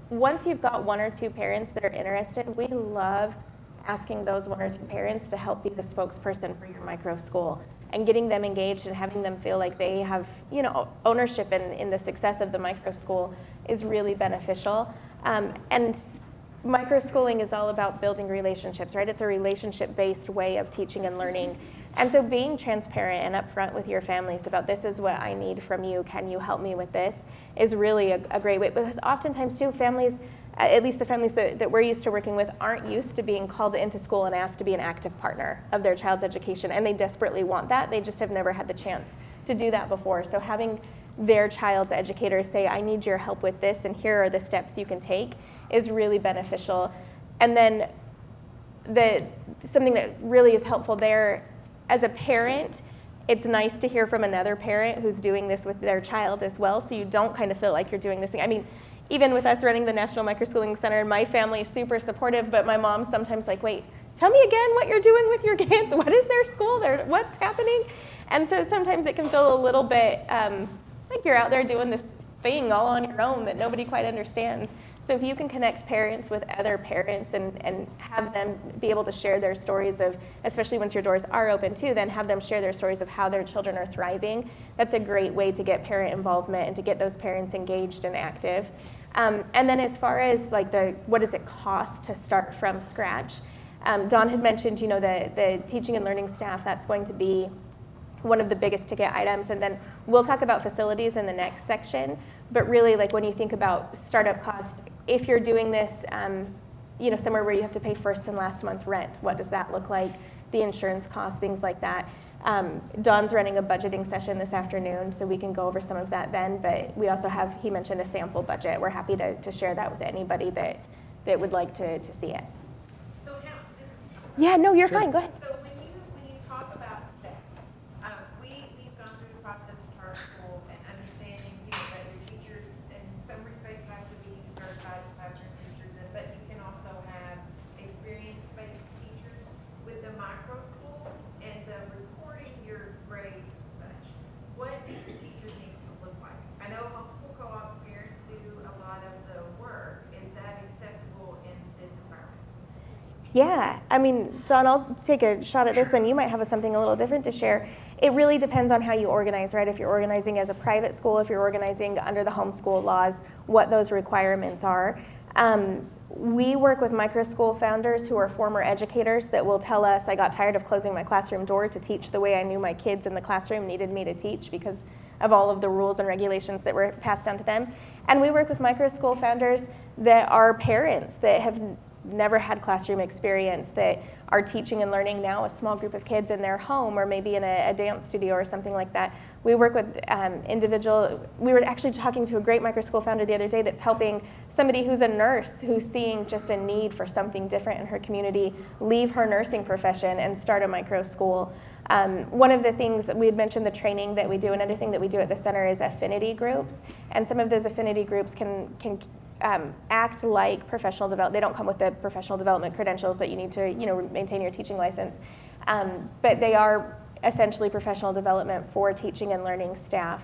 once you've got one or two parents that are interested, we love asking those one or two parents to help be the spokesperson for your micro school and getting them engaged and having them feel like they have ownership in the success of the micro school is really beneficial. And microschooling is all about building relationships, right? It's a relationship-based way of teaching and learning. And so being transparent and upfront with your families about this is what I need from you, can you help me with this, is really a great way. Because oftentimes too, families, at least the families that we're used to working with, aren't used to being called into school and asked to be an active partner of their child's education, and they desperately want that. They just have never had the chance to do that before. So having their child's educator say, I need your help with this, and here are the steps you can take, is really beneficial. And then something that really is helpful there, as a parent, it's nice to hear from another parent who's doing this with their child as well, so you don't kind of feel like you're doing this thing. I mean, even with us running the National Microschooling Center, my family is super supportive, but my mom's sometimes like, wait, tell me again what you're doing with your kids. What is their school? What's happening? And so sometimes it can feel a little bit like you're out there doing this thing all on your own that nobody quite understands. So if you can connect parents with other parents and have them be able to share their stories of, especially once your doors are open too, then have them share their stories of how their children are thriving. That's a great way to get parent involvement and to get those parents engaged and active. And then as far as like what does it cost to start from scratch? Don had mentioned, the teaching and learning staff, that's going to be one of the biggest ticket items. And then we'll talk about facilities in the next section. But really, like when you think about startup cost, if you're doing this, somewhere where you have to pay first and last month rent, what does that look like? The insurance costs, things like that. Don's running a budgeting session this afternoon, so we can go over some of that then. But we also have, he mentioned a sample budget. We're happy to share that with anybody that would like to see it. So now, just. Yeah, no, you're Sure. fine. Go ahead. So when you talk about staff, we've gone through the process of charter school and understanding, that your teachers in some respects have to be certified as classroom teachers, but you can also have experience-based teachers with the micro schools and the reporting your grades and such. What do the teachers need to look like? I know homeschool co-ops parents do a lot of the work. Is that acceptable in this environment? Yeah, I mean, Don, I'll take a shot at this, then you might have something a little different to share. It really depends on how you organize, right? If you're organizing as a private school, if you're organizing under the homeschool laws, what those requirements are. We work with Microschool founders who are former educators that will tell us, I got tired of closing my classroom door to teach the way I knew my kids in the classroom needed me to teach because of all of the rules and regulations that were passed down to them. And we work with Microschool founders that are parents that have never had classroom experience, that are teaching and learning now a small group of kids in their home or maybe in a dance studio or something like that. We work with we were actually talking to a great Microschool founder the other day that's helping somebody who's a nurse who's seeing just a need for something different in her community, leave her nursing profession and start a microschool. One of the things that we had mentioned, the training that we do, another thing that we do at the center is affinity groups, and some of those affinity groups can act like professional development. They don't come with the professional development credentials that you need to, maintain your teaching license, but they are essentially professional development for teaching and learning staff.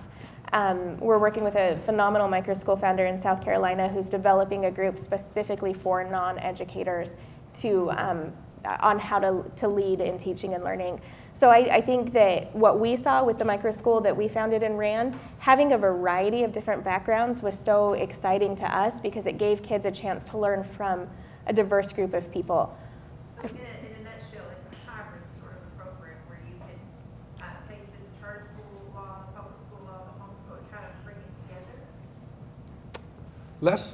We're working with a phenomenal Microschool founder in South Carolina who's developing a group specifically for non-educators on how to lead in teaching and learning. So I think that what we saw with the Microschool that we founded and ran, having a variety of different backgrounds was so exciting to us because it gave kids a chance to learn from a diverse group of people. So in a nutshell, it's a hybrid sort of program where you can take the charter school law, the public school law, the homeschool, and kind of bring it together.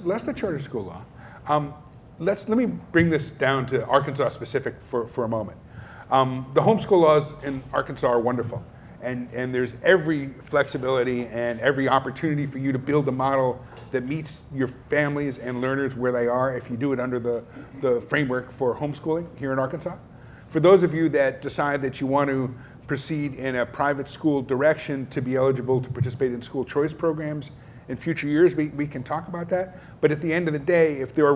Less the charter school law. Let me bring this down to Arkansas specific for a moment. The homeschool laws in Arkansas are wonderful, and there's every flexibility and every opportunity for you to build a model that meets your families and learners where they are if you do it under the framework for homeschooling here in Arkansas. For those of you that decide that you want to proceed in a private school direction to be eligible to participate in school choice programs in future years, we can talk about that. But at the end of the day, if there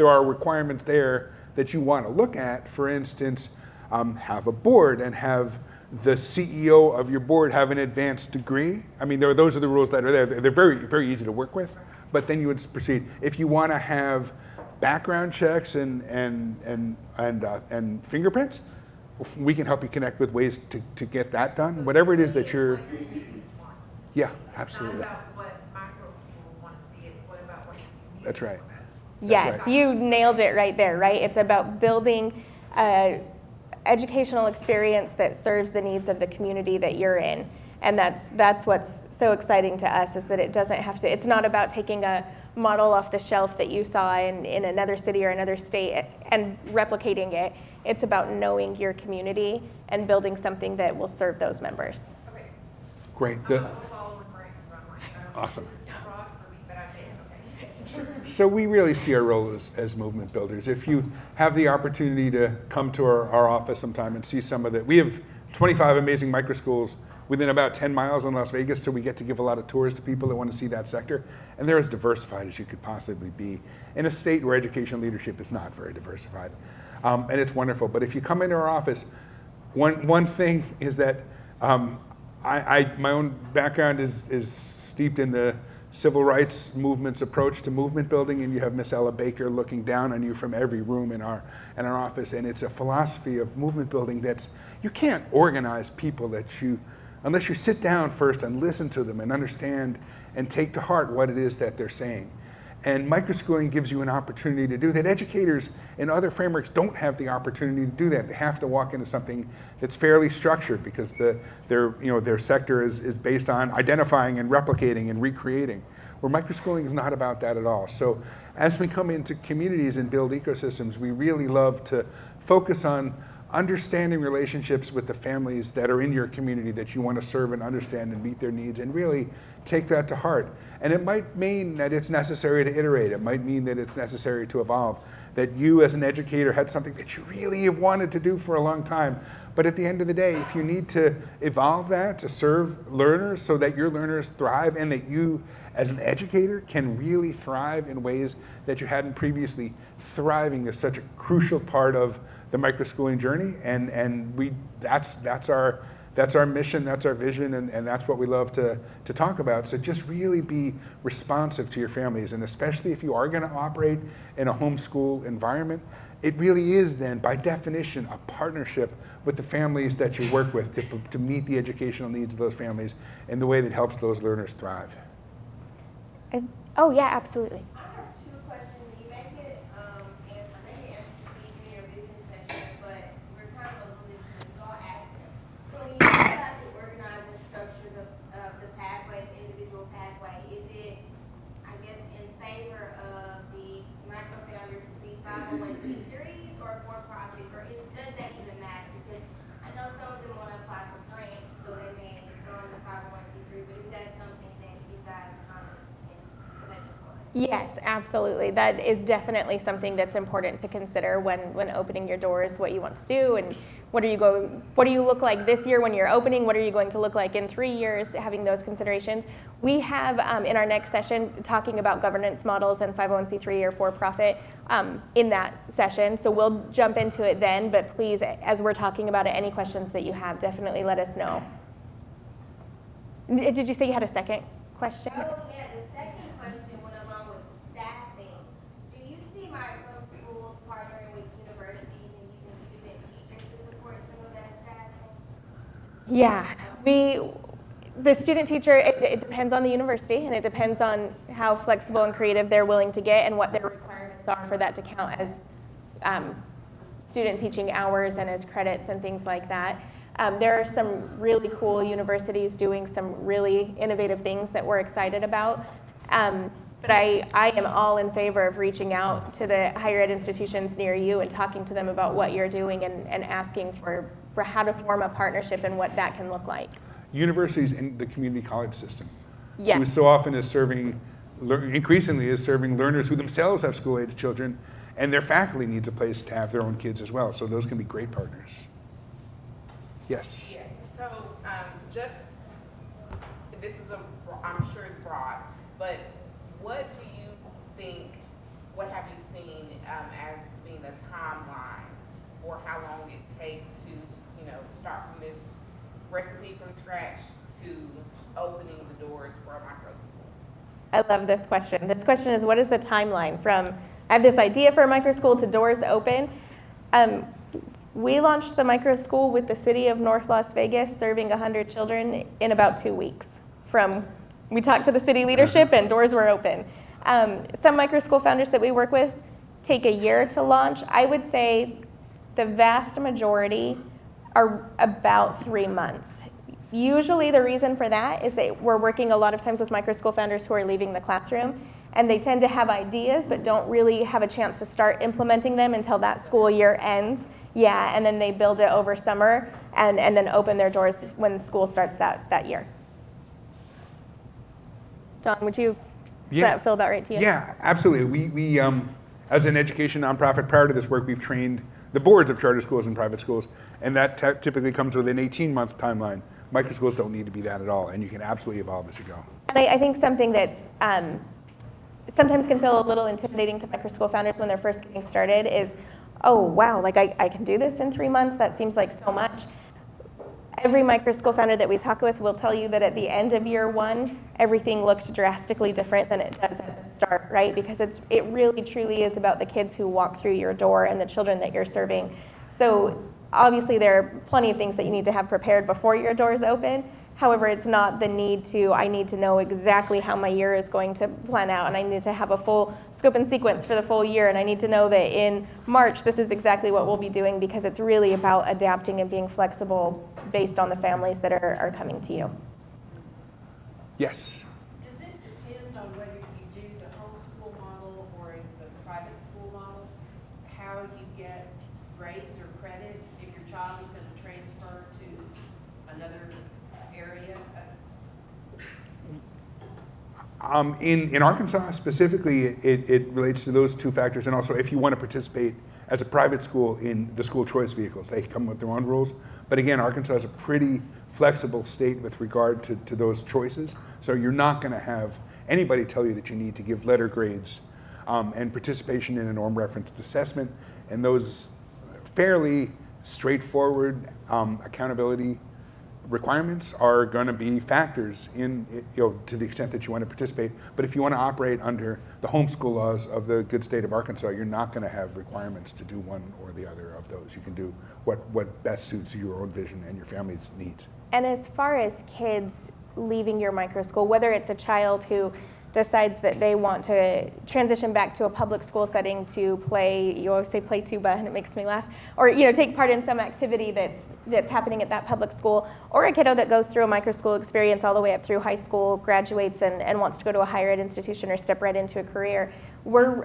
are requirements there that you want to look at, for instance, have a board and have the CEO of your board have an advanced degree. I mean, those are the rules that are there. They're very, very easy to work with, but then you would proceed. If you want to have background checks and fingerprints, we can help you connect with ways to get that done. Whatever it is that you're, yeah, absolutely. It's not about what microschools want to see, it's what about what you. That's right. Yes, right. you nailed it right there, right? It's about building a educational experience that serves the needs of the community that you're in. And that's what's so exciting to us, is that it doesn't have to, it's not about taking a model off the shelf that you saw in another city or another state and replicating it. It's about knowing your community and building something that will serve those members. Okay. Great. I'm gonna follow with Frank, so I'm like, I don't know if Awesome. this is too broad for me, but I did, okay. So we really see our role as movement builders. If you have the opportunity to come to our office sometime and see some of the, we have 25 amazing microschools within about 10 miles in Las Vegas, so we get to give a lot of tours to people that want to see that sector. And they're as diversified as you could possibly be in a state where education leadership is not very diversified. And it's wonderful. But if you come into our office, one thing is that my own background is steeped in the civil rights movement's approach to movement building, and you have Miss Ella Baker looking down on you from every room in our office, and it's a philosophy of movement building that's, you can't organize people unless you sit down first and listen to them and understand and take to heart what it is that they're saying. And microschooling gives you an opportunity to do that. Educators in other frameworks don't have the opportunity to do that. They have to walk into something that's fairly structured because their sector is based on identifying and replicating and recreating, where microschooling is not about that at all. So as we come into communities and build ecosystems, we really love to focus on understanding relationships with the families that are in your community that you want to serve and understand and meet their needs, and really take that to heart. And it might mean that it's necessary to iterate. It might mean that it's necessary to evolve, that you as an educator had something that you really have wanted to do for a long time. But at the end of the day, if you need to evolve that to serve learners so that your learners thrive, and that you as an educator can really thrive in ways that you hadn't previously, thriving is such a crucial part of the microschooling journey, and that's our mission, that's our vision, and that's what we love to talk about. So just really be responsive to your families, and especially if you are going to operate in a homeschool environment, it really is then, by definition, a partnership with the families that you work with to meet the educational needs of those families in the way that helps those learners thrive. Oh yeah, absolutely. I have two questions. You make it, and I think you answered in your business section, but we're kind of alluding to it, so I'll ask them. So when you decide to organize the structures of the pathway, the individual pathway, is it, I guess, in favor of the micro founders to be 501c3s or for-profits, or does that even matter? Because I know some of them want to apply for grants, so they may go into 501c3, but is that something that you guys kind of Yes, absolutely. That is definitely something that's important to consider when opening your doors, what you want to do, and what do you look like this year when you're opening, what are you going to look like in 3 years, having those considerations. We have in our next session talking about governance models and 501c3 or for-profit in that session, so we'll jump into it then, but please, as we're talking about it, any questions that you have, definitely let us know. Did you say you had a second question? Oh, yeah, the second question went along with staffing. Do you see microschools partnering with universities and using student teachers to support some of that staffing? Yeah, the student teacher, it depends on the university, and it depends on how flexible and creative they're willing to get and what their requirements are for that to count as student teaching hours and as credits and things like that. There are some really cool universities doing some really innovative things that we're excited about. But I am all in favor of reaching out to the higher ed institutions near you and talking to them about what you're doing and asking for how to form a partnership and what that can look like. Universities in the community college system, Yes. who so often is increasingly is serving learners who themselves have school-age children, and their faculty needs a place to have their own kids as well. So those can be great partners. Yes. Yes, so this is I'm sure it's broad, but what do you think, what have you seen as being the timeline for how long it takes to, start from this recipe from scratch to opening the doors for a micro school? I love this question. This question is, what is the timeline from I have this idea for a micro school to doors open? We launched the micro school with the city of North Las Vegas, serving 100 children in about 2 weeks. We talked to the city leadership and doors were open. Some micro school founders that we work with take a year to launch. I would say the vast majority are about 3 months. Usually the reason for that is that we're working a lot of times with microschool founders who are leaving the classroom, and they tend to have ideas but don't really have a chance to start implementing them until that school year ends. Yeah, and then they build it over summer and then open their doors when school starts that year. Don, does that feel about right to you? Yeah, absolutely. We as an education nonprofit, prior to this work, we've trained the boards of charter schools and private schools, and that typically comes with an 18-month timeline. Microschools don't need to be that at all, and you can absolutely evolve as you go. And I think something that's sometimes can feel a little intimidating to microschool founders when they're first getting started is, oh, wow, like I can do this in 3 months? That seems like so much. Every microschool founder that we talk with will tell you that at the end of year one, everything looks drastically different than it does at the start, right? Because it really truly is about the kids who walk through your door and the children that you're serving. So obviously there are plenty of things that you need to have prepared before your doors open. However, it's not the I need to know exactly how my year is going to plan out, and I need to have a full scope and sequence for the full year, and I need to know that in March this is exactly what we'll be doing, because it's really about adapting and being flexible based on the families that are coming to you. Yes. Does it depend on whether you do the homeschool model or the private school model, how you get grades or credits if your child is going to transfer to another area? In Arkansas specifically, it relates to those two factors, and also if you want to participate as a private school in the school choice vehicles, they come with their own rules. But again, Arkansas is a pretty flexible state with regard to those choices. So you're not going to have anybody tell you that you need to give letter grades and participation in a norm referenced assessment, and those fairly straightforward accountability requirements are going to be factors in, to the extent that you want to participate. But if you want to operate under the homeschool laws of the good state of Arkansas, you're not going to have requirements to do one or the other of those. You can do what best suits your own vision and your family's needs. And as far as kids leaving your microschool, whether it's a child who decides that they want to transition back to a public school setting to play, you always say play tuba and it makes me laugh, or take part in some activity that's happening at that public school, or a kiddo that goes through a microschool experience all the way up through high school, graduates and wants to go to a higher ed institution or step right into a career, we're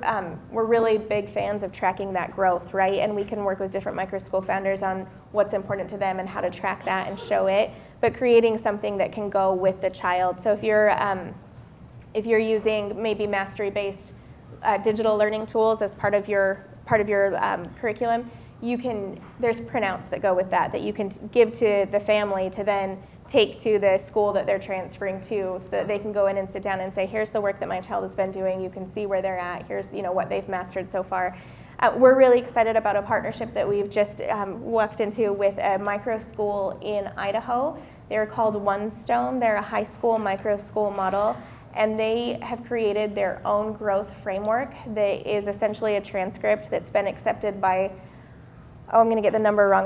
really big fans of tracking that growth, right? And we can work with different microschool founders on what's important to them and how to track that and show it, but creating something that can go with the child. So if you're using maybe mastery-based digital learning tools as part of your curriculum, there's printouts that go with that you can give to the family to then take to the school that they're transferring to, so that they can go in and sit down and say, here's the work that my child has been doing. You can see where they're at. Here's what they've mastered so far. We're really excited about a partnership that we've just walked into with a microschool in Idaho. They're called One Stone. They're a high school microschool model, and they have created their own growth framework that is essentially a transcript that's been accepted by, I'm going to get the number wrong,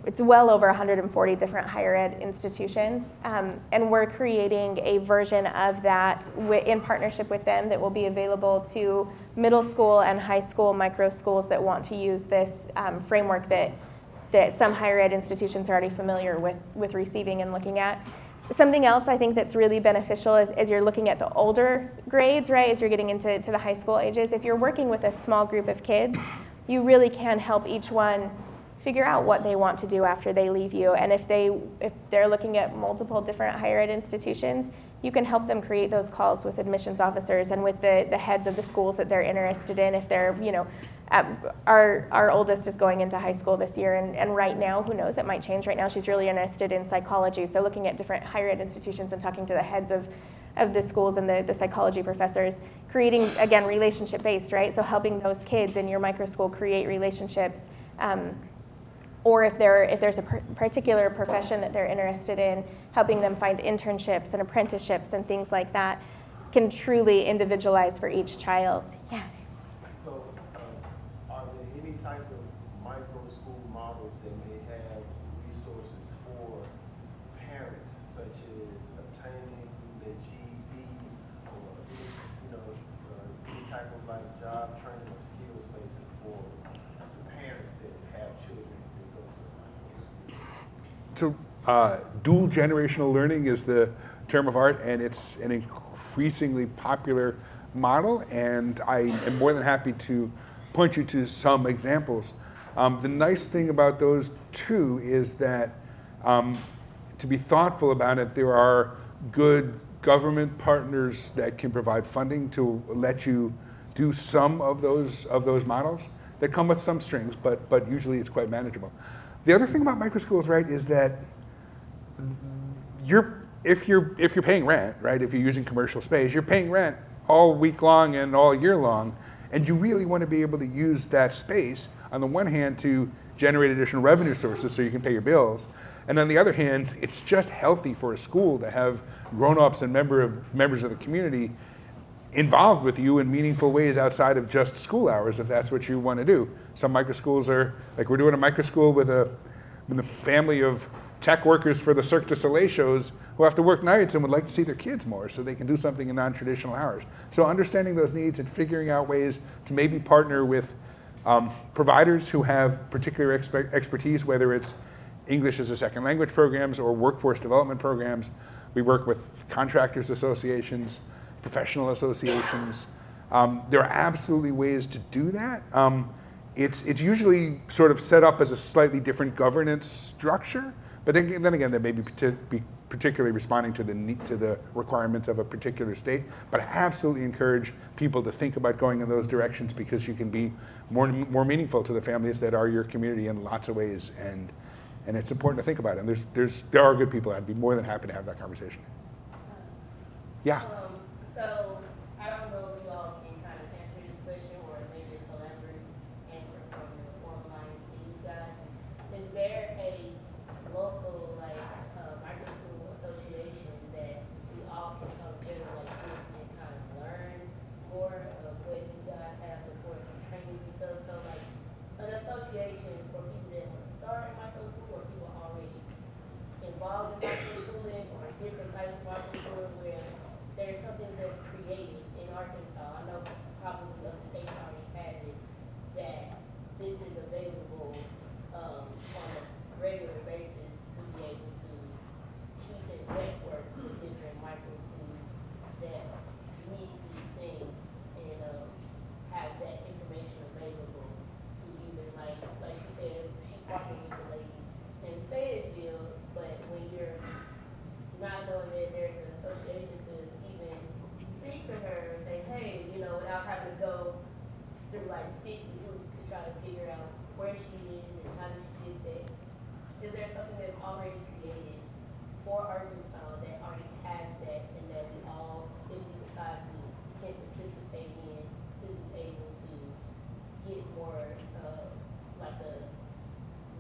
it's well over 140 different higher ed institutions, and we're creating a version of that in partnership with them that will be available to middle school and high school microschools that want to use this framework that some higher ed institutions are already familiar with receiving and looking at. Something else I think that's really beneficial is as you're looking at the older grades, right, as you're getting into the high school ages, if you're working with a small group of kids, you really can help each one figure out what they want to do after they leave you. And if they're looking at multiple different higher ed institutions, you can help them create those calls with admissions officers and with the heads of the schools that they're interested in. If they're, our oldest is going into high school this year, and right now, who knows, it might change. Right now she's really interested in psychology, so looking at different higher ed institutions and talking to the heads of the schools and the psychology professors, creating, again, relationship-based, right? So helping those kids in your microschool create relationships, or if there's a particular profession that they're interested in, helping them find internships and apprenticeships and things like that can truly individualize for each child. Yeah. So, are there any type of micro school models that may have resources for parents, such as obtaining their GED or any type of job training or skills basic for the parents that have children Dual generational learning is the term of art, and it's an increasingly popular model, and I am more than happy to point you to some examples. The nice thing about those two is that to be thoughtful about it, there are good government partners that can provide funding to let you do some of those models that come with some strings, but usually it's quite manageable. The other thing about microschools, right, is that if you're paying rent, right, if you're using commercial space, you're paying rent all week long and all year long, and you really want to be able to use that space on the one hand to generate additional revenue sources so you can pay your bills, and on the other hand, it's just healthy for a school to have grown-ups and members of the community involved with you in meaningful ways outside of just school hours, if that's what you want to do. Some microschools are, like we're doing a microschool with a family of tech workers for the Cirque du Soleil shows who have to work nights and would like to see their kids more so they can do something in non-traditional hours. So understanding those needs and figuring out ways to maybe partner with providers who have particular expertise, whether it's English as a second language programs or workforce development programs. We work with contractors associations, professional associations. There are absolutely ways to do that. It's usually sort of set up as a slightly different governance structure, but then again, that may be particularly responding to the requirements of a particular state. But I absolutely encourage people to think about going in those directions because you can be more meaningful to the families that are your community in lots of ways, and it's important to think about it. And there are good people. I'd be more than happy to have that conversation. Yeah. So I don't know if you all can kind of answer this question or maybe a collaborative answer from the formalized to you guys. Is there a local microschool association that we all can come together like this and kind of learn more of what you guys have as far as the trainings and stuff? So like an association for people that want to start in microschool or people already involved in microschooling or different types of microschooling where there's something that's created in Arkansas. I know probably other states already have it, that this is available on a regular basis to be able to keep in network with different micro schools that need these things and have that information available to even like she said, she partnered with the lady in Fayetteville, but when you're not knowing that there's an association to even speak to her and say, hey, without having to go through like 50 groups to try to figure out where she is and how did she get there. Is there something that's already created for Arkansas that already has that and that we all, if we decide to, can participate in to be able to get more like a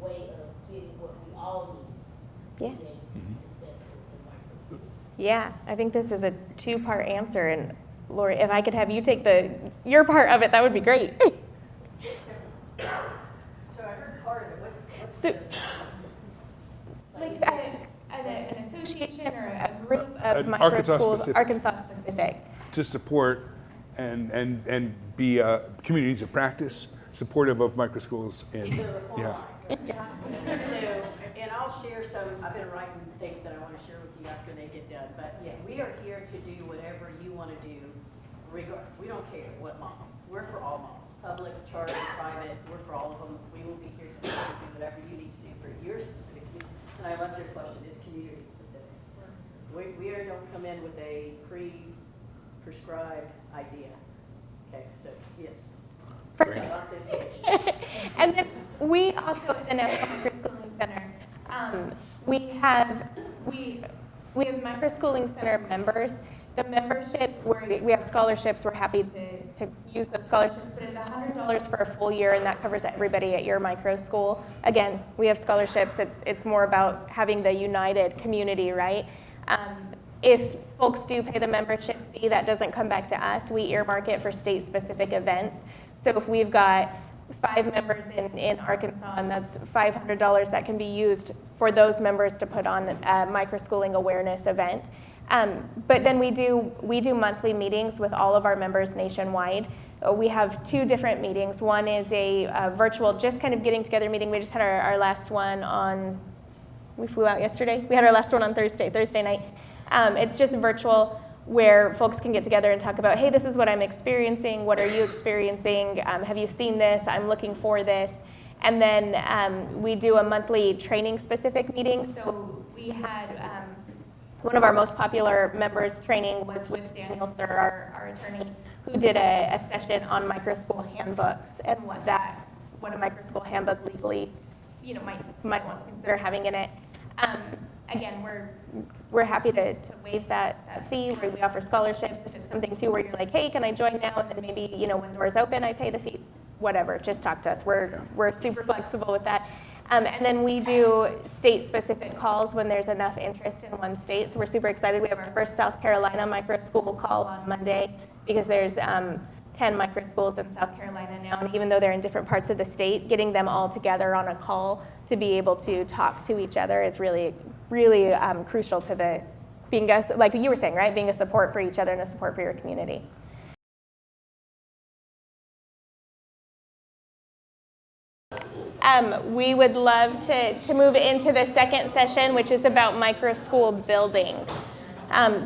way of getting what we all need to be able to be successful in microschools? Yeah, I think this is a two-part answer, and Lori, if I could have you take your part of it, that would be great. So I heard part of it. What's So, the, like an association or a group of An Arkansas microschools, specific. Arkansas specific. To support and be communities of practice supportive of microschools. Yeah. So, and I'll share some, I've been writing things that I want to share with you after they get done, but yeah, we are here to do whatever you want to do. We don't care what models. We're for all models, public, charter, private, we're for all of them. We will be here to do whatever you need to do for your specific community. And I love your question, it's community specific. We don't come in with a pre-prescribed idea. Okay, so yes. Perfect. Lots of information. And then we also at the National Microschooling Center, we have Microschooling Center members. The membership, we have scholarships. We're happy to use those scholarships. But it's $100 for a full year, and that covers everybody at your micro school. Again, we have scholarships. It's more about having the united community, right? If folks do pay the membership fee, that doesn't come back to us. We earmark it for state-specific events. So if we've got 5 members in Arkansas, and that's $500 that can be used for those members to put on a microschooling awareness event. But then we do monthly meetings with all of our members nationwide. We have 2 different meetings. One is a virtual, just kind of getting together meeting. We just had our last one on we flew out yesterday. We had our last one on Thursday night. It's just virtual where folks can get together and talk about, hey, this is what I'm experiencing. What are you experiencing? Have you seen this? I'm looking for this. And then we do a monthly training specific meeting. So we had one of our most popular members training was with Daniel Sir, our attorney, who did a session on microschool handbooks and what a microschool handbook legally, might want to consider having in it. Again, we're happy to waive that fee. Where we offer scholarships if it's something too where you're like, hey, can I join now? And then maybe when doors open, I pay the fee. Whatever, just talk to us. We're super flexible with that. And then we do state-specific calls when there's enough interest in one state. So we're super excited. We have our first South Carolina microschool call on Monday because there's 10 microschools in South Carolina now. And even though they're in different parts of the state, getting them all together on a call to be able to talk to each other is really, really crucial to like you were saying, right? Being a support for each other and a support for your community. We would love to move into the second session, which is about microschool building.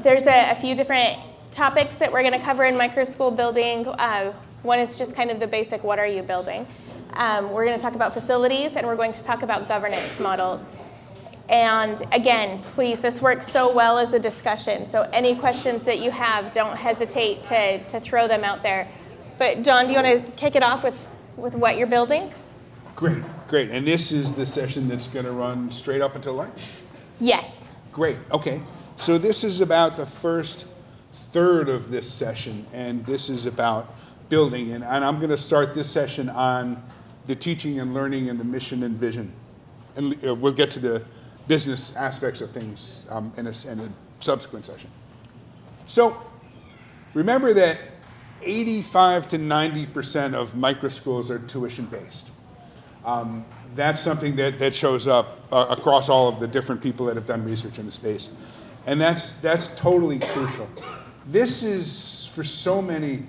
There's a few different topics that we're going to cover in microschool building. One is just kind of the basic, what are you building? We're going to talk about facilities, and we're going to talk about governance models. And again, please, this works so well as a discussion. So any questions that you have, don't hesitate to throw them out there. But John, do you want to kick it off with what you're building? Great. And this is the session that's going to run straight up until lunch? Yes. Great. Okay. So this is about the first third of this session, and this is about building. And I'm going to start this session on the teaching and learning and the mission and vision. And we'll get to the business aspects of things in a subsequent session. So remember that 85 to 90% of microschools are tuition-based. That's something that shows up across all of the different people that have done research in the space. And that's totally crucial. This is, for so many,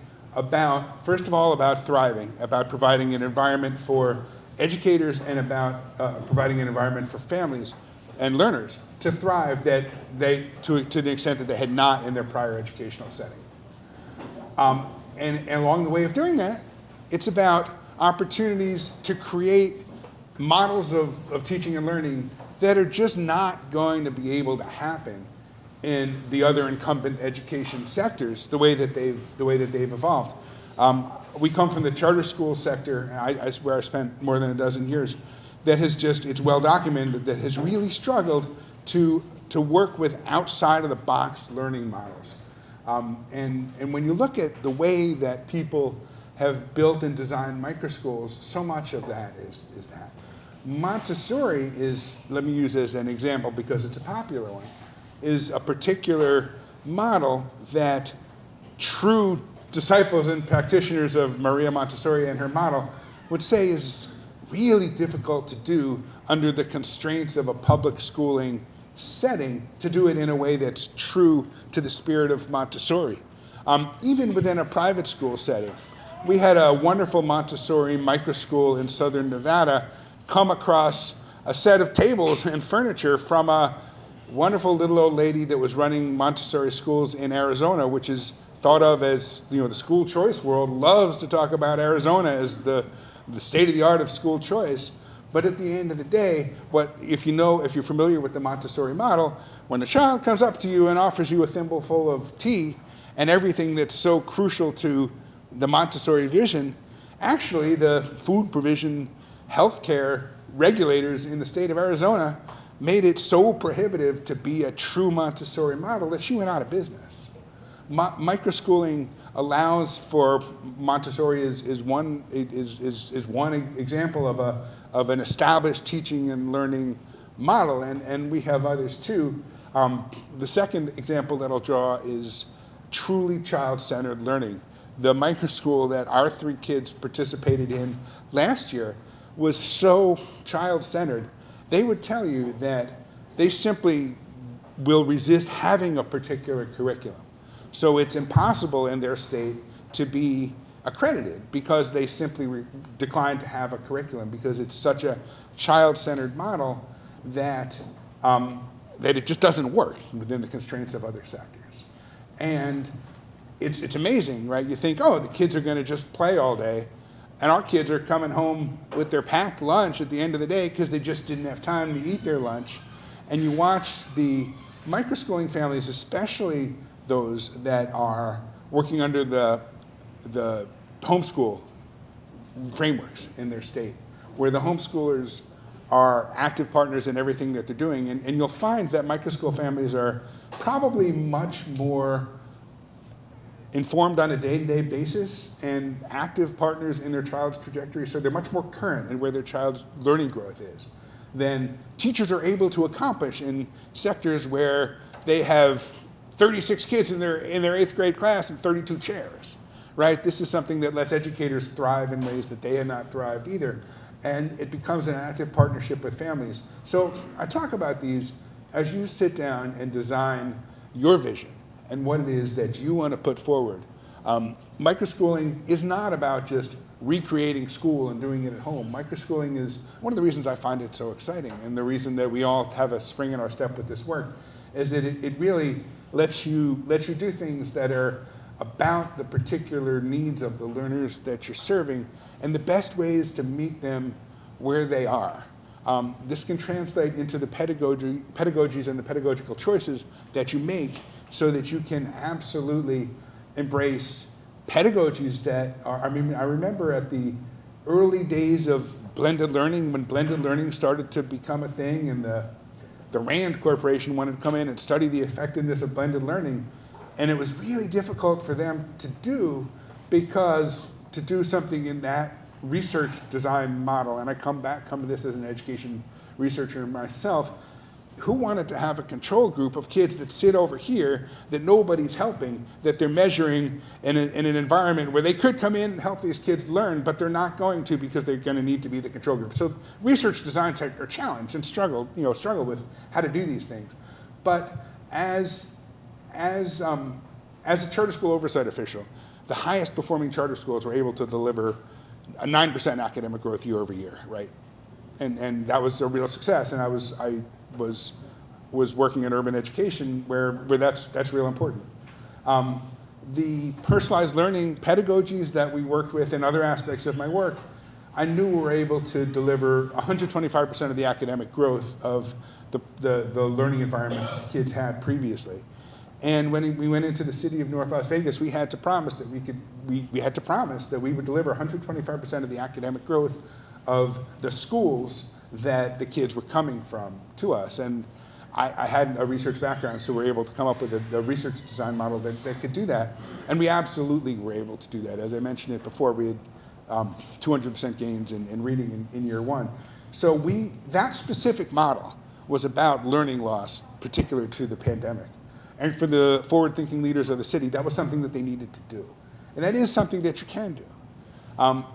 first of all, about thriving, about providing an environment for educators and about providing an environment for families and learners to thrive that to the extent that they had not in their prior educational setting. And along the way of doing that, it's about opportunities to create models of teaching and learning that are just not going to be able to happen in the other incumbent education sectors the way that they've evolved. We come from the charter school sector, where I spent more than a dozen years, that has it's well documented that has really struggled to work with outside of the box learning models. And when you look at the way that people have built and designed microschools, so much of that is that. Montessori is, let me use as an example because it's a popular one, is a particular model that true disciples and practitioners of Maria Montessori and her model would say is really difficult to do under the constraints of a public schooling setting, to do it in a way that's true to the spirit of Montessori. Even within a private school setting. We had a wonderful Montessori microschool in southern Nevada come across a set of tables and furniture from a wonderful little old lady that was running Montessori schools in Arizona, which is thought of as, the school choice world loves to talk about Arizona as the state of the art of school choice. But at the end of the day, if you're familiar with the Montessori model, when a child comes up to you and offers you a thimbleful of tea and everything that's so crucial to the Montessori vision, actually the food provision healthcare regulators in the state of Arizona made it so prohibitive to be a true Montessori model that she went out of business. Microschooling allows for Montessori is one example of an established teaching and learning model, and we have others too. The second example that I'll draw is truly child-centered learning. The microschool that our 3 kids participated in last year was so child-centered, they would tell you that they simply will resist having a particular curriculum. So it's impossible in their state to be accredited because they simply decline to have a curriculum because it's such a child-centered model that that it just doesn't work within the constraints of other sectors. And it's amazing, right? You think, oh, the kids are going to just play all day, and our kids are coming home with their packed lunch at the end of the day because they just didn't have time to eat their lunch. And you watch the microschooling families, especially those that are working under the homeschool frameworks in their state, where the homeschoolers are active partners in everything that they're doing. And you'll find that microschool families are probably much more informed on a day-to-day basis and active partners in their child's trajectory, so they're much more current in where their child's learning growth is than teachers are able to accomplish in sectors where they have 36 kids in their 8th grade class and 32 chairs, right? This is something that lets educators thrive in ways that they have not thrived either. And it becomes an active partnership with families. So I talk about these as you sit down and design your vision and what it is that you want to put forward. Microschooling is not about just recreating school and doing it at home. Microschooling is one of the reasons I find it so exciting, and the reason that we all have a spring in our step with this work is that it really lets you do things that are about the particular needs of the learners that you're serving and the best ways to meet them where they are. This can translate into the pedagogies and the pedagogical choices that you make so that you can absolutely embrace pedagogies that are, I remember at the early days of blended learning, when blended learning started to become a thing and the RAND Corporation wanted to come in and study the effectiveness of blended learning. And it was really difficult for them to do because to do something in that research design model, and I come to this as an education researcher myself, who wanted to have a control group of kids that sit over here that nobody's helping, that they're measuring in an environment where they could come in and help these kids learn, but they're not going to because they're going to need to be the control group. So research designs are challenged and struggle with how to do these things. But as a charter school oversight official, the highest performing charter schools were able to deliver a 9% academic growth year over year, right? And that was a real success. And I was working in urban education where that's real important. The personalized learning pedagogies that we worked with in other aspects of my work, I knew we were able to deliver 125% of the academic growth of the learning environments that the kids had previously. And when we went into the city of North Las Vegas, we had to promise that we would deliver 125% of the academic growth of the schools that the kids were coming from to us. And I had a research background, so we were able to come up with a research design model that could do that. And we absolutely were able to do that. As I mentioned it before, we had 200% gains in reading in year one. So that specific model was about learning loss, particular to the pandemic. And for the forward-thinking leaders of the city, that was something that they needed to do. And that is something that you can do.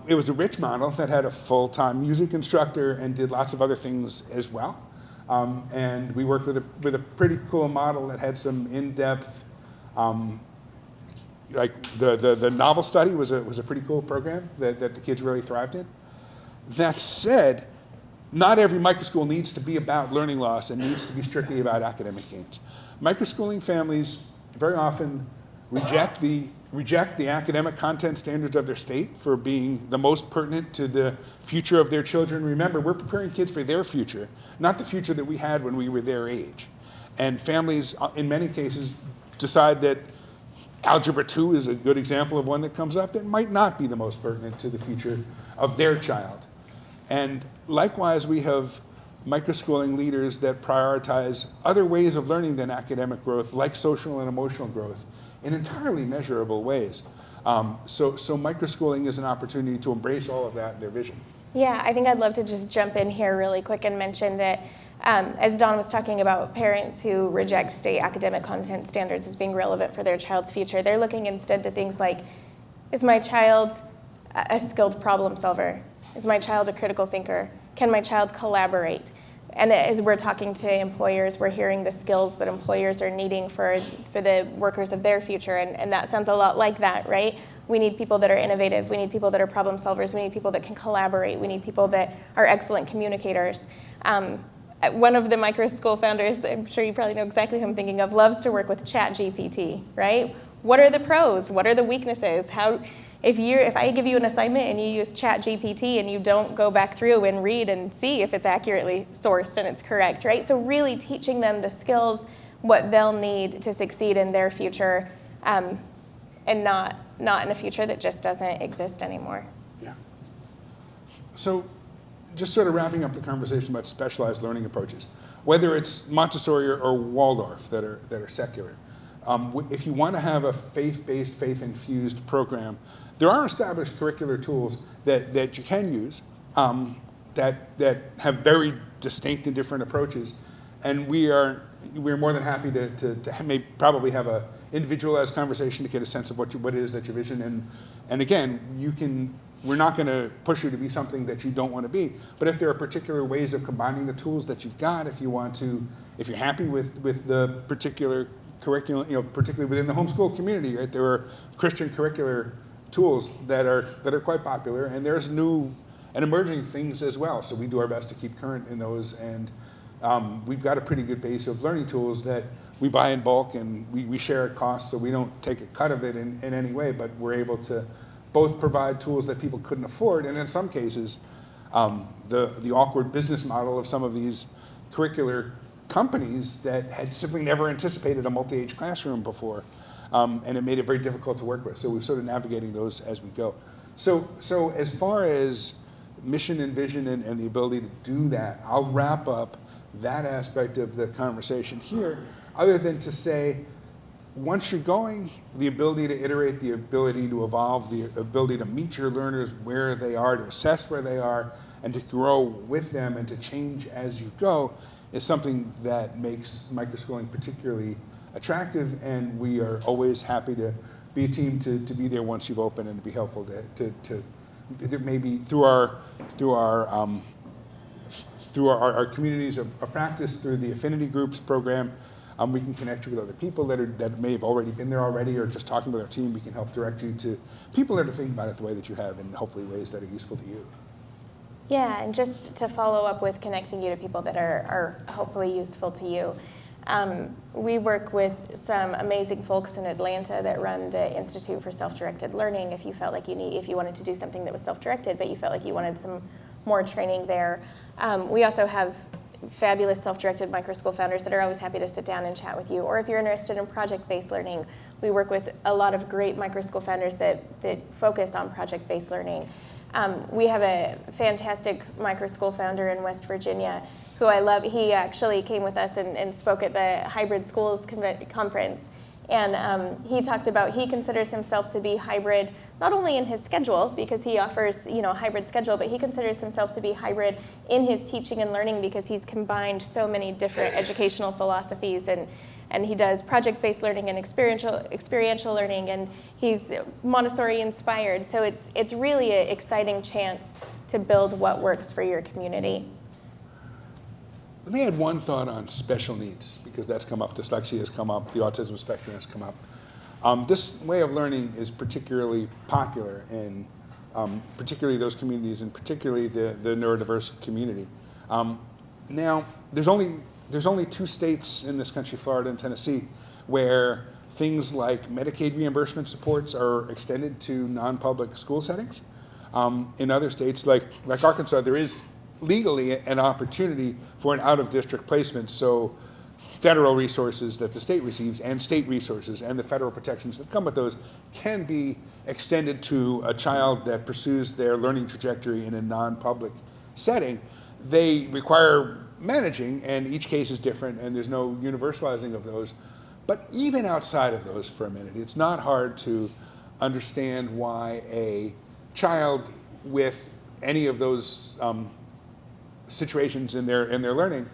It was a rich model that had a full-time music instructor and did lots of other things as well. And we worked with a pretty cool model that had some in-depth, like the novel study was a pretty cool program that the kids really thrived in. That said, not every microschool needs to be about learning loss and needs to be strictly about academic gains. Microschooling families very often reject the academic content standards of their state for being the most pertinent to the future of their children. Remember, we're preparing kids for their future, not the future that we had when we were their age. And families, in many cases, decide that Algebra 2 is a good example of one that comes up that might not be the most pertinent to the future of their child. And likewise, we have microschooling leaders that prioritize other ways of learning than academic growth, like social and emotional growth, in entirely measurable ways. So microschooling is an opportunity to embrace all of that in their vision. Yeah, I think I'd love to just jump in here really quick and mention that as Don was talking about parents who reject state academic content standards as being relevant for their child's future, they're looking instead to things like, is my child a skilled problem solver? Is my child a critical thinker? Can my child collaborate? And as we're talking to employers, we're hearing the skills that employers are needing for the workers of their future, and that sounds a lot like that, right? We need people that are innovative, we need people that are problem solvers, we need people that can collaborate, we need people that are excellent communicators. one of the Microschool founders, I'm sure you probably know exactly who I'm thinking of, loves to work with ChatGPT, right? What are the pros? What are the weaknesses? If I give you an assignment and you use ChatGPT and you don't go back through and read and see if it's accurately sourced and it's correct, right? So really teaching them the skills, what they'll need to succeed in their future, and not in a future that just doesn't exist anymore. Yeah. So just sort of wrapping up the conversation about specialized learning approaches, whether it's Montessori or Waldorf that are secular. If you want to have a faith-based, faith-infused program, there are established curricular tools that you can use that have very distinct and different approaches, and we're more than happy to probably have a individualized conversation to get a sense of what it is that you vision, and again, we're not going to push you to be something that you don't want to be, but if there are particular ways of combining the tools that you've got, if you're happy with the particular curriculum, particularly within the homeschool community, right? There are Christian curricular tools that are quite popular, and there's new and emerging things as well. So we do our best to keep current in those, and we've got a pretty good base of learning tools that we buy in bulk, and we share at cost, so we don't take a cut of it in any way, but we're able to both provide tools that people couldn't afford, and in some cases, the awkward business model of some of these curricular companies that had simply never anticipated a multi-age classroom before, and it made it very difficult to work with. So we're sort of navigating those as we go. So as far as mission and vision and the ability to do that, I'll wrap up that aspect of the conversation here, other than to say, once you're going, the ability to iterate, the ability to evolve, the ability to meet your learners where they are, to assess where they are, and to grow with them and to change as you go is something that makes microschooling particularly attractive, and we are always happy to be a team to be there once you've opened and to be helpful to maybe through our communities of practice, through the affinity groups program. We can connect you with other people that may have already been there already, or just talking with our team, we can help direct you to people that are thinking about it the way that you have, and hopefully ways that are useful to you. Yeah, and just to follow up with connecting you to people that are hopefully useful to you. We work with some amazing folks in Atlanta that run the Institute for Self-Directed Learning. If you felt like if you wanted to do something that was self-directed, but you felt like you wanted some more training there. We also have fabulous self-directed microschool founders that are always happy to sit down and chat with you. Or if you're interested in project-based learning, we work with a lot of great microschool founders that focus on project-based learning. We have a fantastic microschool founder in West Virginia who I love. He actually came with us and spoke at the Hybrid Schools Conference. And he talked about, he considers himself to be hybrid, not only in his schedule, because he offers a hybrid schedule, but he considers himself to be hybrid in his teaching and learning because he's combined so many different educational philosophies, and he does project-based learning and experiential learning, and he's Montessori inspired. So it's really an exciting chance to build what works for your community. Let me add one thought on special needs, because that's come up. Dyslexia has come up. The autism spectrum has come up. This way of learning is particularly popular in particularly those communities, and particularly the neurodiverse community. Now, there's only 2 states in this country, Florida and Tennessee, where things like Medicaid reimbursement supports are extended to non-public school settings. In other states, like Arkansas, there is legally an opportunity for an out-of-district placement, so federal resources that the state receives and state resources and the federal protections that come with those can be extended to a child that pursues their learning trajectory in a non-public setting. They require managing, and each case is different, and there's no universalizing of those. But even outside of those for a minute, it's not hard to understand why a child with any of those situations in their learning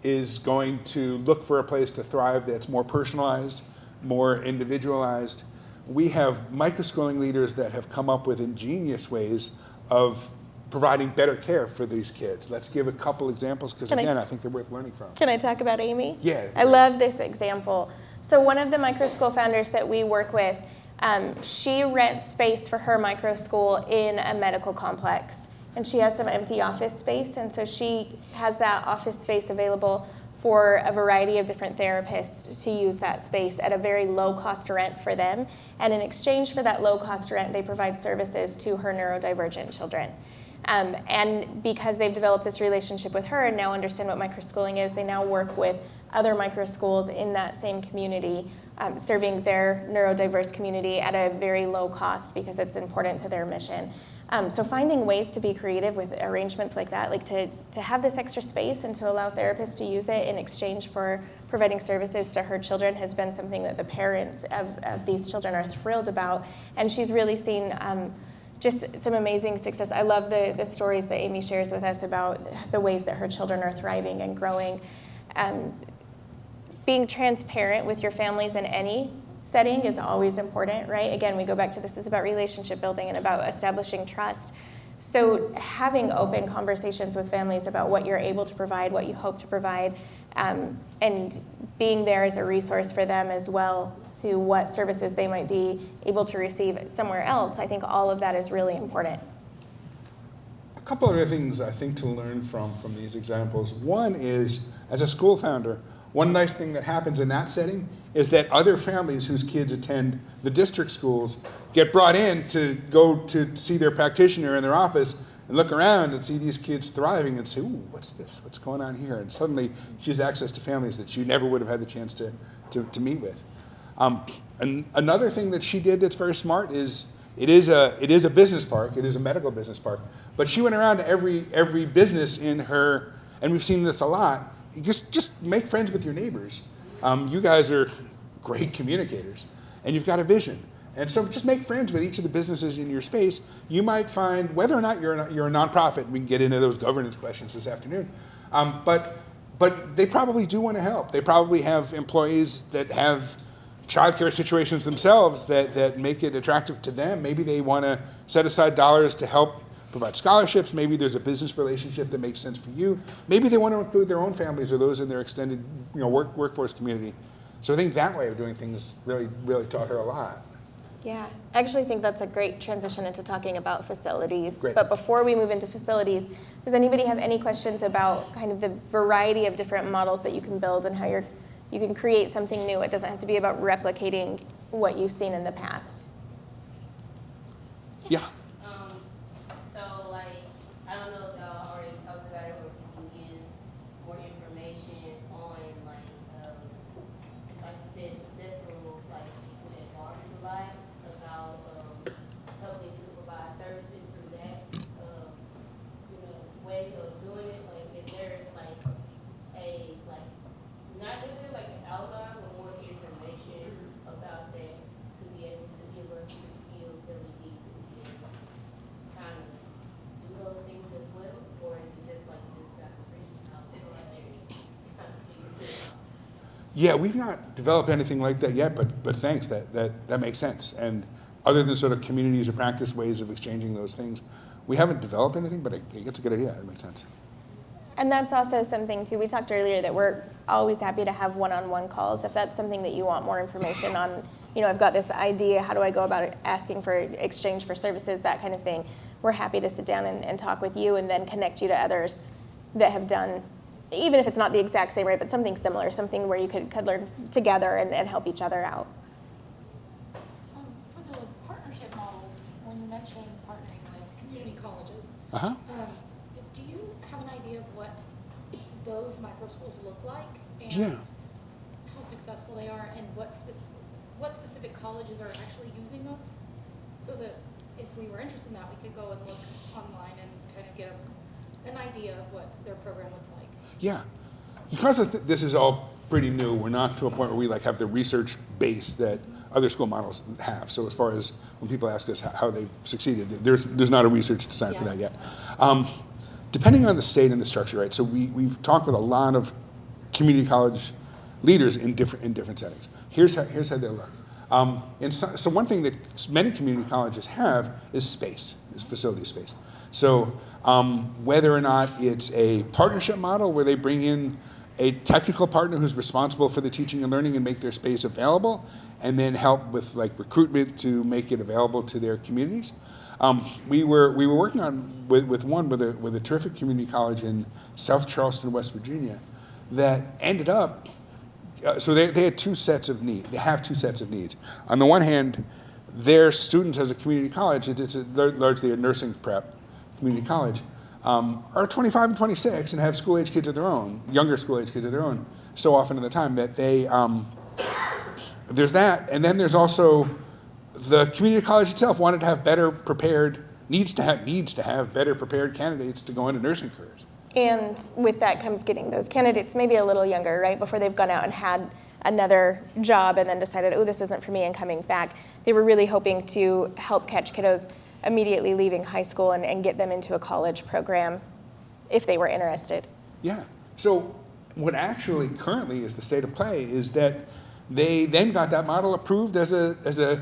is going to look for a place to thrive that's more personalized, more individualized. We have microschooling leaders that have come up with ingenious ways of providing better care for these kids. Let's give a couple examples, because again, I think they're worth learning from. Can I talk about Amy? Yeah. I love this example. So one of the microschool founders that we work with, she rents space for her microschool in a medical complex. and she has some empty office space, and so she has that office space available for a variety of different therapists to use that space at a very low cost rent for them. And in exchange for that low cost rent, they provide services to her neurodivergent children. And because they've developed this relationship with her and now understand what microschooling is, they now work with other microschools in that same community, serving their neurodiverse community at a very low cost because it's important to their mission. So finding ways to be creative with arrangements like that, like to have this extra space and to allow therapists to use it in exchange for providing services to her children has been something that the parents of these children are thrilled about. And she's really seen just some amazing success. I love the stories that Amy shares with us about the ways that her children are thriving and growing. Being transparent with your families in any setting is always important, right? Again, we go back to this is about relationship building and about establishing trust. So having open conversations with families about what you're able to provide, what you hope to provide, and being there as a resource for them as well to what services they might be able to receive somewhere else, I think all of that is really important. A couple other things I think to learn from these examples. One is, as a school founder, one nice thing that happens in that setting is that other families whose kids attend the district schools get brought in to go to see their practitioner in their office and look around and see these kids thriving and say, ooh, what's this? What's going on here? And suddenly she has access to families that she never would have had the chance to meet with. And another thing that she did that's very smart is it is a business park, it is a medical business park, but she went around to every business in her, and we've seen this a lot, just make friends with your neighbors. You guys are great communicators, and you've got a vision. And so just make friends with each of the businesses in your space. You might find, whether or not you're a nonprofit, we can get into those governance questions this afternoon, but they probably do want to help. They probably have employees that have childcare situations themselves that make it attractive to them. Maybe they want to set aside dollars to help provide scholarships. Maybe there's a business relationship that makes sense for you. Maybe they want to include their own families or those in their extended workforce community. So I think that way of doing things really taught her a lot. Yeah, I actually think that's a great transition into talking about facilities. Great. But before we move into facilities, does anybody have any questions about kind of the variety of different models that you can build and how you can create something new? It doesn't have to be about replicating what you've seen in the past. Yeah. So, like, I don't know if y'all already talked about it or if you can get more information on, like you said, successful, like, people that are in life about helping to provide services through that, way of doing it. Like, is there, like, not necessarily like an outline, but more information about that to be able to give us the skills that we need to be able to kind of do those things as well? Or is it just like you just got the freestyle go out there and kind of figure it out? Yeah, we've not developed anything like that yet, but thanks, that makes sense. And other than sort of communities or practice ways of exchanging those things, we haven't developed anything, but I think it's a good idea. It makes sense. And that's also something, too, we talked earlier that we're always happy to have one-on-one calls. If that's something that you want more information on, I've got this idea, how do I go about it, asking for exchange for services, that kind of thing, we're happy to sit down and talk with you and then connect you to others that have done, even if it's not the exact same, right, but something similar, something where you could learn together and help each other out. For the partnership models, when you mentioned partnering with community colleges, Uh-huh. do you have an idea of what those microschools look like and Yeah. how successful they are, and what specific colleges are actually using those? So that if we were interested in that, we could go and look online and kind of get an idea of what their program looks like. Yeah. Because this is all pretty new, we're not to a point where we have the research base that other school models have. So as far as when people ask us how they've succeeded, there's not a research design for that yet. Depending on the state and the structure, right? So we've talked with a lot of community college leaders in different settings. Here's how they look. So one thing that many community colleges have is space, is facility space. So whether or not it's a partnership model where they bring in a technical partner who's responsible for the teaching and learning and make their space available, and then help with recruitment to make it available to their communities. We were working on with a terrific community college in South Charleston, West Virginia, that ended up. So they had two sets of needs. They have two sets of needs. On the one hand, their students as a community college, it's largely a nursing prep community college, are 25 and 26 and have school-age kids of their own, younger school-age kids of their own, so often at the time that they, there's that, and then there's also the community college itself wanted to have better prepared, needs to have better prepared candidates to go into nursing careers. And with that comes getting those candidates maybe a little younger, right, before they've gone out and had another job and then decided, oh, this isn't for me, and coming back. They were really hoping to help catch kiddos immediately leaving high school and get them into a college program if they were interested. Yeah. So what actually currently is the state of play is that they then got that model approved as a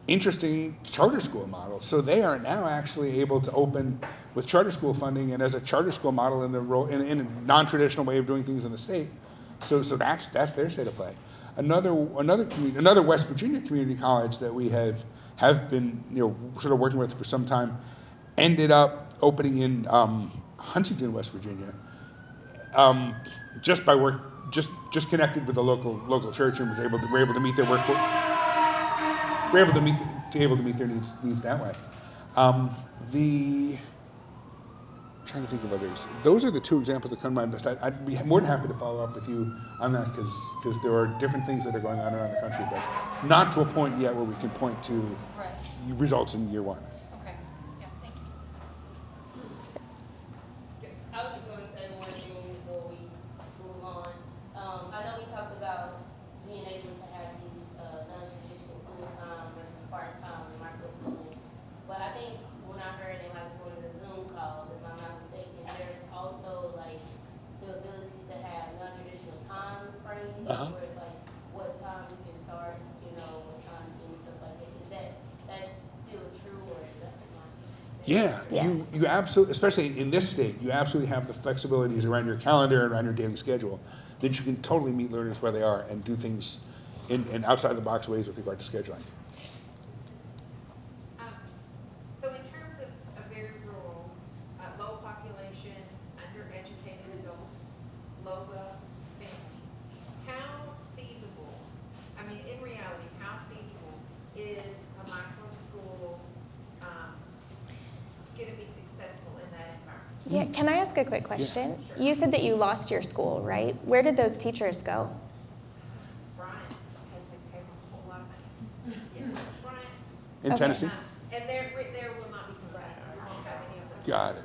interesting charter school model. So they are now actually able to open with charter school funding and as a charter school model in a non-traditional way of doing things in the state. So that's their state of play. Another West Virginia community college that we have been sort of working with for some time ended up opening in Huntington, West Virginia, just by work, just connected with a local church and were able to meet their workforce. We're able to meet their needs that way. Trying to think of others. Those are the two examples that come to mind best. I'd be more than happy to follow up with you on that because there are different things that are going on around the country, but not to a point yet where we can point to results in year one. Okay, yeah, thank you. I was just going to say one thing before we move on. I know we talked about being able to have these non-traditional full-time versus part-time in microschooling, but I think when I heard in like one of the Zoom calls, if I'm not mistaken, there's also like the ability to have non-traditional time frames, where it's like what time we can start, what time to end, stuff like that. Is that's still true, or is that not? Yeah, you absolutely, especially in this state, you absolutely have the flexibilities around your calendar and around your daily schedule that you can totally meet learners where they are and do things in outside the box ways with regard to scheduling. So in terms of a very rural, low population, undereducated adults, low wealth families, how feasible, in reality, how feasible is a micro school going to be successful in that environment? Yeah, can I ask a quick question? Sure. You said that you lost your school, right? Where did those teachers go? Brian, because they pay a whole lot of money. Yeah, Brian. In Tennessee? And there will not be comparison. We won't have any of those. Got it.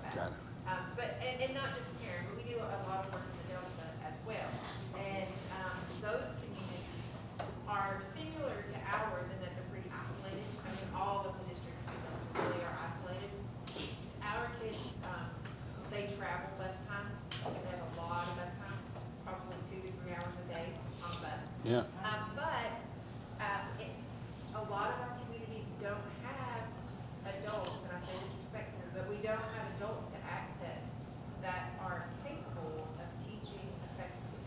But not just Karen, but we do a lot of work in the Delta as well. And those communities are similar to ours in that they're pretty isolated. All of the districts in the Delta really are isolated. Our kids, they travel bus time. They have a lot of bus time, probably 2 to 3 hours a day on bus. Yeah. A lot of our communities don't have adults, and I say this respectfully, but we don't have adults to access that are capable of teaching effectively.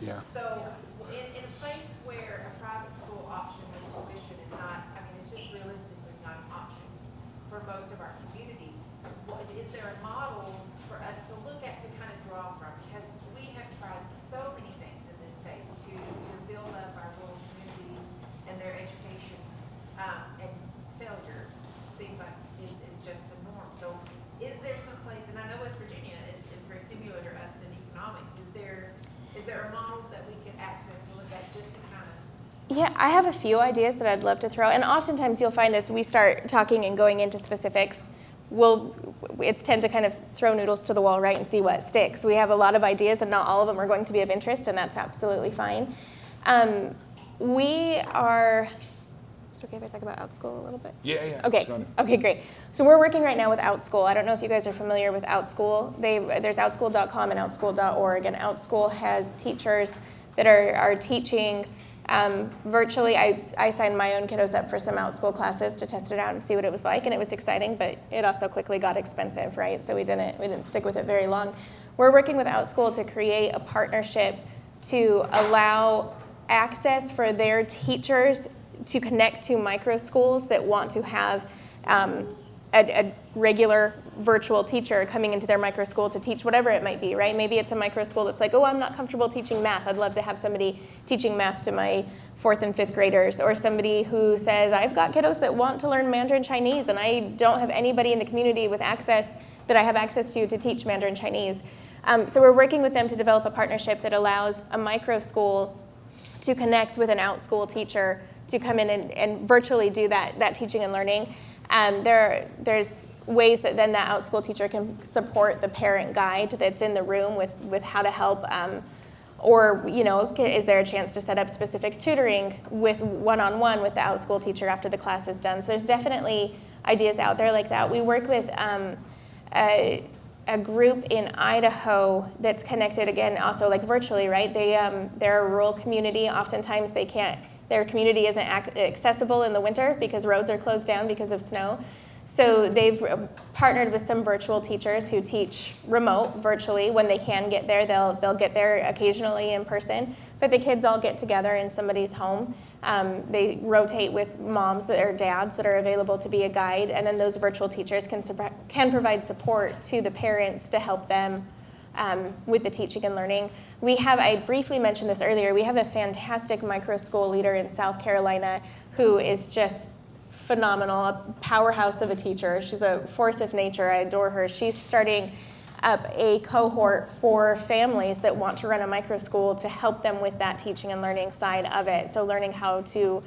Yeah. So in a place where a private school option with tuition is not, it's just realistically not an option for most of our communities, is there a model for us to look at to kind of draw from? Because we have tried so many things in this state to build up our rural communities and their education, and failure seems like is just the norm. So is there some place, and I know West Virginia is very similar to us in economics, is there a model that we could access to look at just to kind of? Yeah, I have a few ideas that I'd love to throw. And oftentimes you'll find as we start talking and going into specifics, it's tend to kind of throw noodles to the wall, right, and see what sticks. We have a lot of ideas and not all of them are going to be of interest, and that's absolutely fine. We are, is it okay if I talk about OutSchool a little bit? Yeah. Okay, great. So we're working right now with OutSchool. I don't know if you guys are familiar with OutSchool. There's outschool.com and outschool.org, and OutSchool has teachers that are teaching virtually. I signed my own kiddos up for some OutSchool classes to test it out and see what it was like, and it was exciting, but it also quickly got expensive, right? So we didn't stick with it very long. We're working with OutSchool to create a partnership to allow access for their teachers to connect to micro schools that want to have a regular virtual teacher coming into their micro school to teach whatever it might be, right? Maybe it's a micro school that's like, oh, I'm not comfortable teaching math. I'd love to have somebody teaching math to my 4th and 5th graders, or somebody who says, I've got kiddos that want to learn Mandarin Chinese and I don't have anybody in the community with access that I have access to teach Mandarin Chinese. So we're working with them to develop a partnership that allows a micro school to connect with an out-school teacher to come in and virtually do that teaching and learning. There's ways that then that out-school teacher can support the parent guide that's in the room with how to help, or is there a chance to set up specific tutoring with one-on-one with the out-school teacher after the class is done. So there's definitely ideas out there like that. We work with a group in Idaho that's connected, again, also like virtually, right? They're a rural community. Oftentimes their community isn't accessible in the winter because roads are closed down because of snow. So they've partnered with some virtual teachers who teach remote virtually. When they can get there, they'll get there occasionally in person, but the kids all get together in somebody's home. They rotate with moms or dads that are available to be a guide, and then those virtual teachers can provide support to the parents to help them with the teaching and learning. I briefly mentioned this earlier, we have a fantastic micro school leader in South Carolina who is just phenomenal, a powerhouse of a teacher. She's a force of nature. I adore her. She's starting up a cohort for families that want to run a micro school to help them with that teaching and learning side of it. So learning how to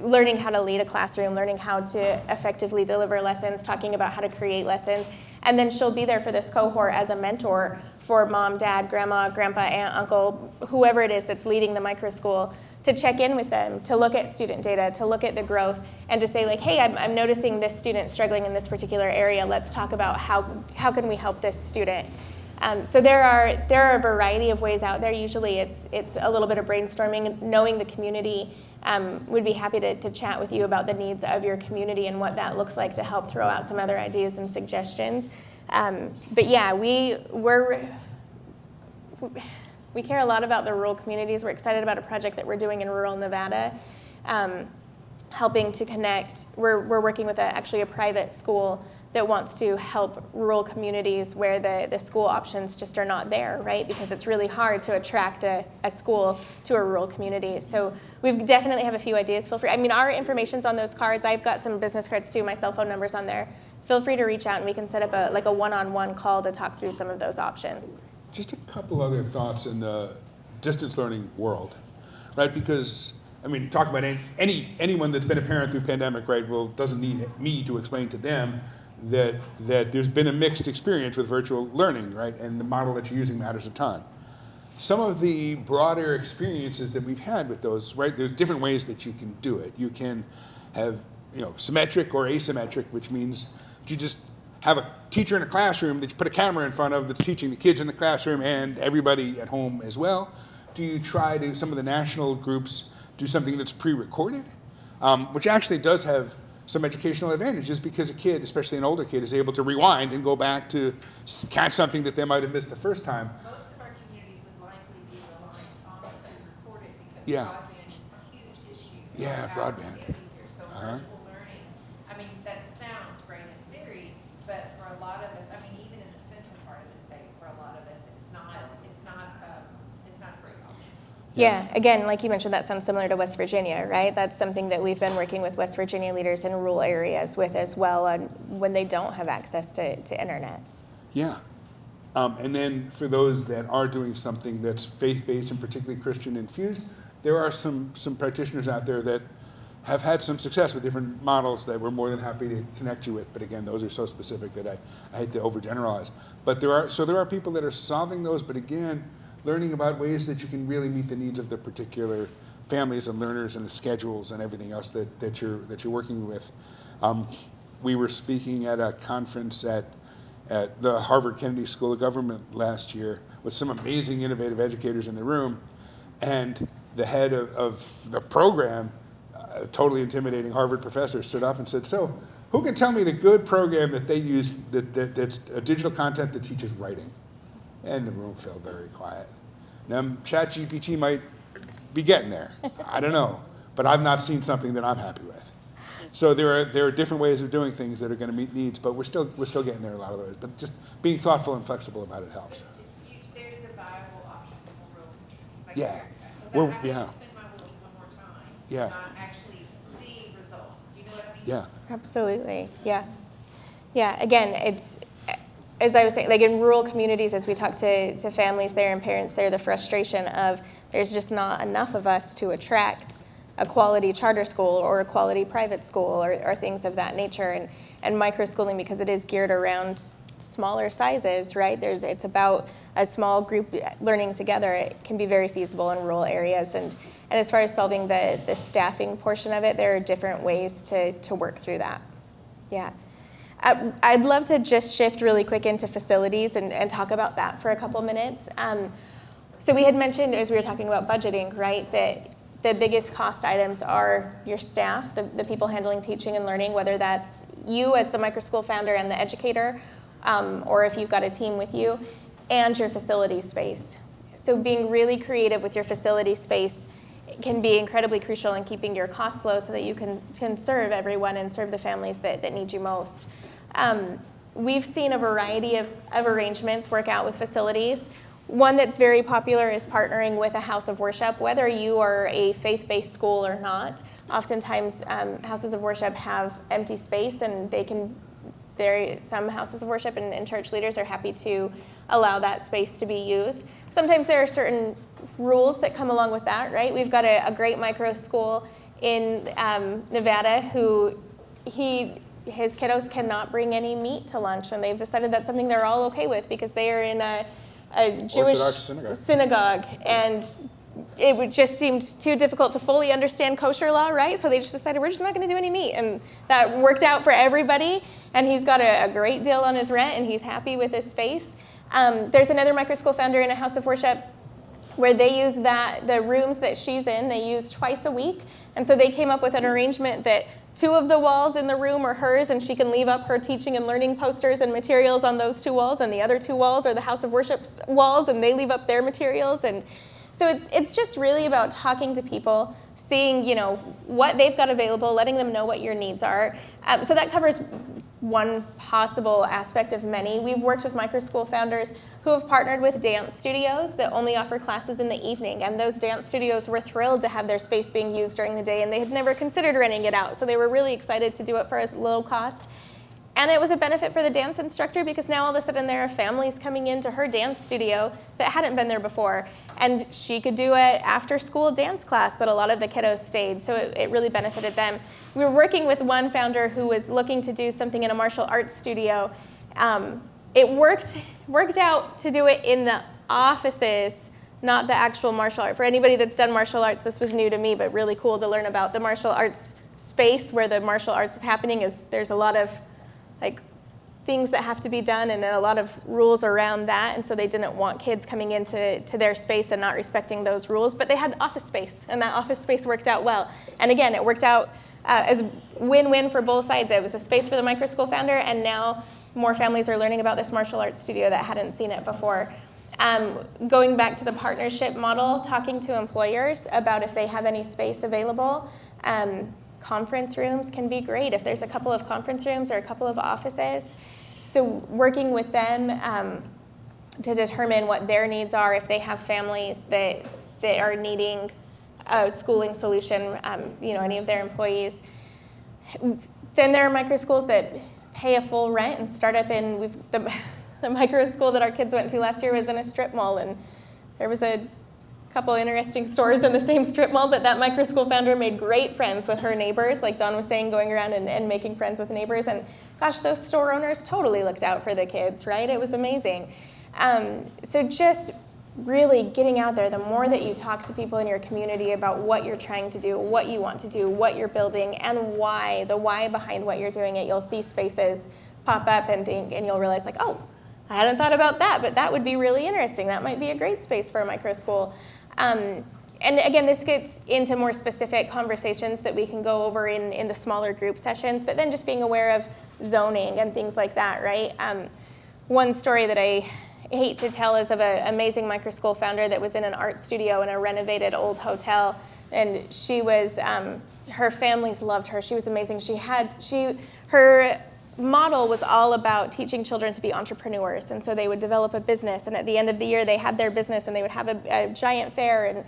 lead a classroom, learning how to effectively deliver lessons, talking about how to create lessons. And then she'll be there for this cohort as a mentor for mom, dad, grandma, grandpa, aunt, uncle, whoever it is that's leading the micro school, to check in with them, to look at student data, to look at the growth, and to say like, hey, I'm noticing this student struggling in this particular area. Let's talk about how can we help this student. So there are a variety of ways out there. Usually it's a little bit of brainstorming, knowing the community. Would be happy to chat with you about the needs of your community and what that looks like to help throw out some other ideas and suggestions. But yeah, we care a lot about the rural communities. We're excited about a project that we're doing in rural Nevada, helping to connect. We're working with actually a private school that wants to help rural communities where the school options just are not there, right? Because it's really hard to attract a school to a rural community. So we definitely have a few ideas. Feel free. I mean, our information's on those cards. I've got some business cards too. My cell phone number's on there. Feel free to reach out and we can set up a one-on-one call to talk through some of those options. Just a couple other thoughts in the distance learning world, right? Because, I mean, talk about anyone that's been a parent through pandemic, right, doesn't need me to explain to them that there's been a mixed experience with virtual learning, right? And the model that you're using matters a ton. Some of the broader experiences that we've had with those, right, there's different ways that you can do it. You can have, symmetric or asymmetric, which means you just have a teacher in a classroom that you put a camera in front of that's teaching the kids in the classroom and everybody at home as well. Do you try to, some of the national groups, do something that's pre-recorded, which actually does have some educational advantages because a kid, especially an older kid, is able to rewind and go back to catch something that they might have missed the first time. Most of our communities would likely be reliant on the recorded because Yeah. broadband is a huge issue. Yeah, throughout broadband. the cities here. So virtual learning, I mean, that sounds great in theory, but for a lot of us, I mean, even in the central part of the state, for a lot of us, it's not a great option. Yeah, again, like you mentioned, that sounds similar to West Virginia, right? That's something that we've been working with West Virginia leaders in rural areas with as well on when they don't have access to internet. Yeah. And then for those that are doing something that's faith-based and particularly Christian infused, there are some practitioners out there that have had some success with different models that we're more than happy to connect you with. But again, those are so specific that I hate to overgeneralize. But there are people that are solving those, but again, learning about ways that you can really meet the needs of the particular families and learners and the schedules and everything else that you're working with. We were speaking at a conference at the Harvard Kennedy School of Government last year with some amazing innovative educators in the room, and the head of the program, a totally intimidating Harvard professor, stood up and said, so who can tell me the good program that they use that's a digital content that teaches writing? And the room felt very quiet. Now, ChatGPT might be getting there. I don't know. But I've not seen something that I'm happy with. So there are different ways of doing things that are going to meet needs, but we're still getting there a lot of ways. But just being thoughtful and flexible about it helps. There is a viable option for rural communities. Like, Yeah. 'cause We're- I hate to yeah. spend my wheels one more time. Yeah. And not actually see results. Do you know what I mean? Yeah. Absolutely, yeah. Yeah, again, it's, as I was saying, like in rural communities, as we talk to families there and parents there, the frustration of there's just not enough of us to attract a quality charter school or a quality private school or things of that nature. And microschooling, because it is geared around smaller sizes, right? It's about a small group learning together. It can be very feasible in rural areas. And as far as solving the staffing portion of it, there are different ways to work through that. Yeah. I'd love to just shift really quick into facilities and talk about that for a couple minutes. So we had mentioned, as we were talking about budgeting, right, that the biggest cost items are your staff, the people handling teaching and learning, whether that's you as the microschool founder and the educator, or if you've got a team with you, and your facility space. So being really creative with your facility space can be incredibly crucial in keeping your costs low so that you can serve everyone and serve the families that need you most. We've seen a variety of arrangements work out with facilities. One that's very popular is partnering with a house of worship, whether you are a faith-based school or not. Oftentimes, houses of worship have empty space, and some houses of worship and church leaders are happy to allow that space to be used. Sometimes there are certain rules that come along with that, right? We've got a great micro school in Nevada who his kiddos cannot bring any meat to lunch, and they've decided that's something they're all okay with because they are in a Jewish synagogue, and it just seemed too difficult to fully understand kosher law, right? So they just decided we're just not going to do any meat, and that worked out for everybody. And he's got a great deal on his rent, and he's happy with his space. There's another microschool founder in a house of worship where they use the rooms that she's in, they use twice a week, and so they came up with an arrangement that 2 of the walls in the room are hers, and she can leave up her teaching and learning posters and materials on those 2 walls, and the other 2 walls are the House of Worship's walls, and they leave up their materials. And so it's just really about talking to people, seeing what they've got available, letting them know what your needs are. So that covers one possible aspect of many. We've worked with microschool founders who have partnered with dance studios that only offer classes in the evening, and those dance studios were thrilled to have their space being used during the day, and they had never considered renting it out, so they were really excited to do it for as low cost. And it was a benefit for the dance instructor because now all of a sudden there are families coming into her dance studio that hadn't been there before, and she could do an after-school dance class that a lot of the kiddos stayed, so it really benefited them. We were working with one founder who was looking to do something in a martial arts studio. It worked out to do it in the offices, not the actual martial art. For anybody that's done martial arts, this was new to me, but really cool to learn about. The martial arts space where the martial arts is happening there's a lot of things that have to be done and a lot of rules around that, and so they didn't want kids coming into their space and not respecting those rules, but they had office space, and that office space worked out well. And again, it worked out as win-win for both sides. It was a space for the microschool founder, and now more families are learning about this martial arts studio that hadn't seen it before. Going back to the partnership model, talking to employers about if they have any space available. Conference rooms can be great if there's a couple of conference rooms or a couple of offices. So working with them to determine what their needs are, if they have families that are needing a schooling solution, any of their employees. Then there are microschools that pay a full rent and start up in, the micro school that our kids went to last year was in a strip mall, and there was a couple interesting stores in the same strip mall, but that microschool founder made great friends with her neighbors, like Don was saying, going around and making friends with neighbors, and gosh, those store owners totally looked out for the kids, right? It was amazing. So just really getting out there, the more that you talk to people in your community about what you're trying to do, what you want to do, what you're building, and why, the why behind what you're doing it, you'll see spaces pop up and you'll realize like, oh, I hadn't thought about that, but that would be really interesting. That might be a great space for a micro school. And again, this gets into more specific conversations that we can go over in the smaller group sessions, but then just being aware of zoning and things like that, right? One story that I hate to tell is of an amazing microschool founder that was in an art studio in a renovated old hotel, and she was her families loved her. She was amazing. Her model was all about teaching children to be entrepreneurs, and so they would develop a business, and at the end of the year they had their business and they would have a giant fair,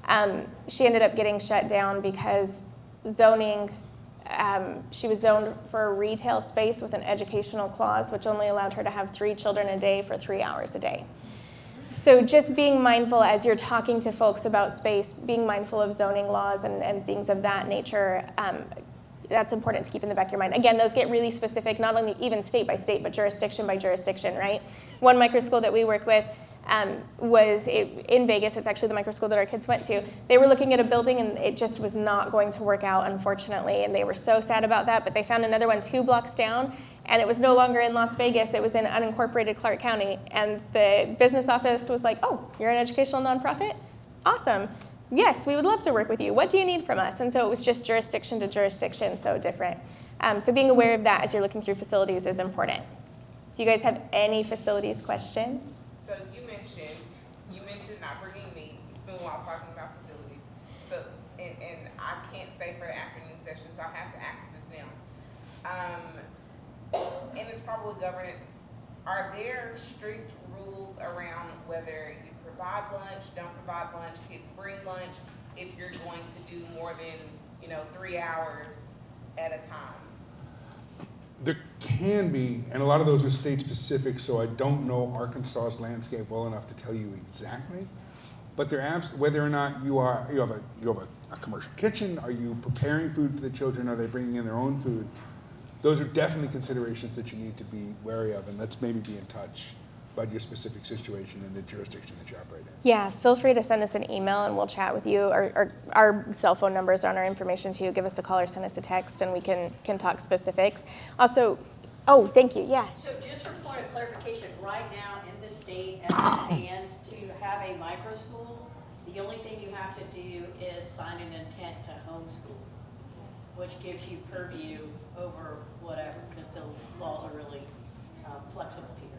and she ended up getting shut down because zoning, she was zoned for a retail space with an educational clause, which only allowed her to have 3 children a day for 3 hours a day. So just being mindful as you're talking to folks about space, being mindful of zoning laws and things of that nature, that's important to keep in the back of your mind. Again, those get really specific, not only even state by state, but jurisdiction by jurisdiction, right? One microschool that we work with was in Vegas. It's actually the microschool that our kids went to. They were looking at a building and it just was not going to work out, unfortunately, and they were so sad about that, but they found another one 2 blocks down, and it was no longer in Las Vegas. It was in unincorporated Clark County, and the business office was like, oh, you're an educational nonprofit? Awesome. Yes, we would love to work with you. What do you need from us? And so it was just jurisdiction to jurisdiction, so different. So being aware of that as you're looking through facilities is important. Do you guys have any facilities questions? So you mentioned not bringing meat while talking about facilities. So, and I can't stay for an afternoon session, so I have to ask this now. And it's probably governance. Are there strict rules around whether you provide lunch, don't provide lunch, kids bring lunch, if you're going to do more than 3 hours at a time? There can be, and a lot of those are state specific, so I don't know Arkansas's landscape well enough to tell you exactly. But they're whether or not you have a commercial kitchen, are you preparing food for the children, are they bringing in their own food? Those are definitely considerations that you need to be wary of, and let's maybe be in touch about your specific situation and the jurisdiction that you operate in. Yeah, feel free to send us an email and we'll chat with you. Our cell phone numbers are on our information too. Give us a call or send us a text and we can talk specifics. Also, oh, thank you, yeah. So just for point of clarification, right now in the state as it stands, to have a micro school, the only thing you have to do is sign an intent to homeschool, which gives you purview over whatever, because the laws are really flexible here.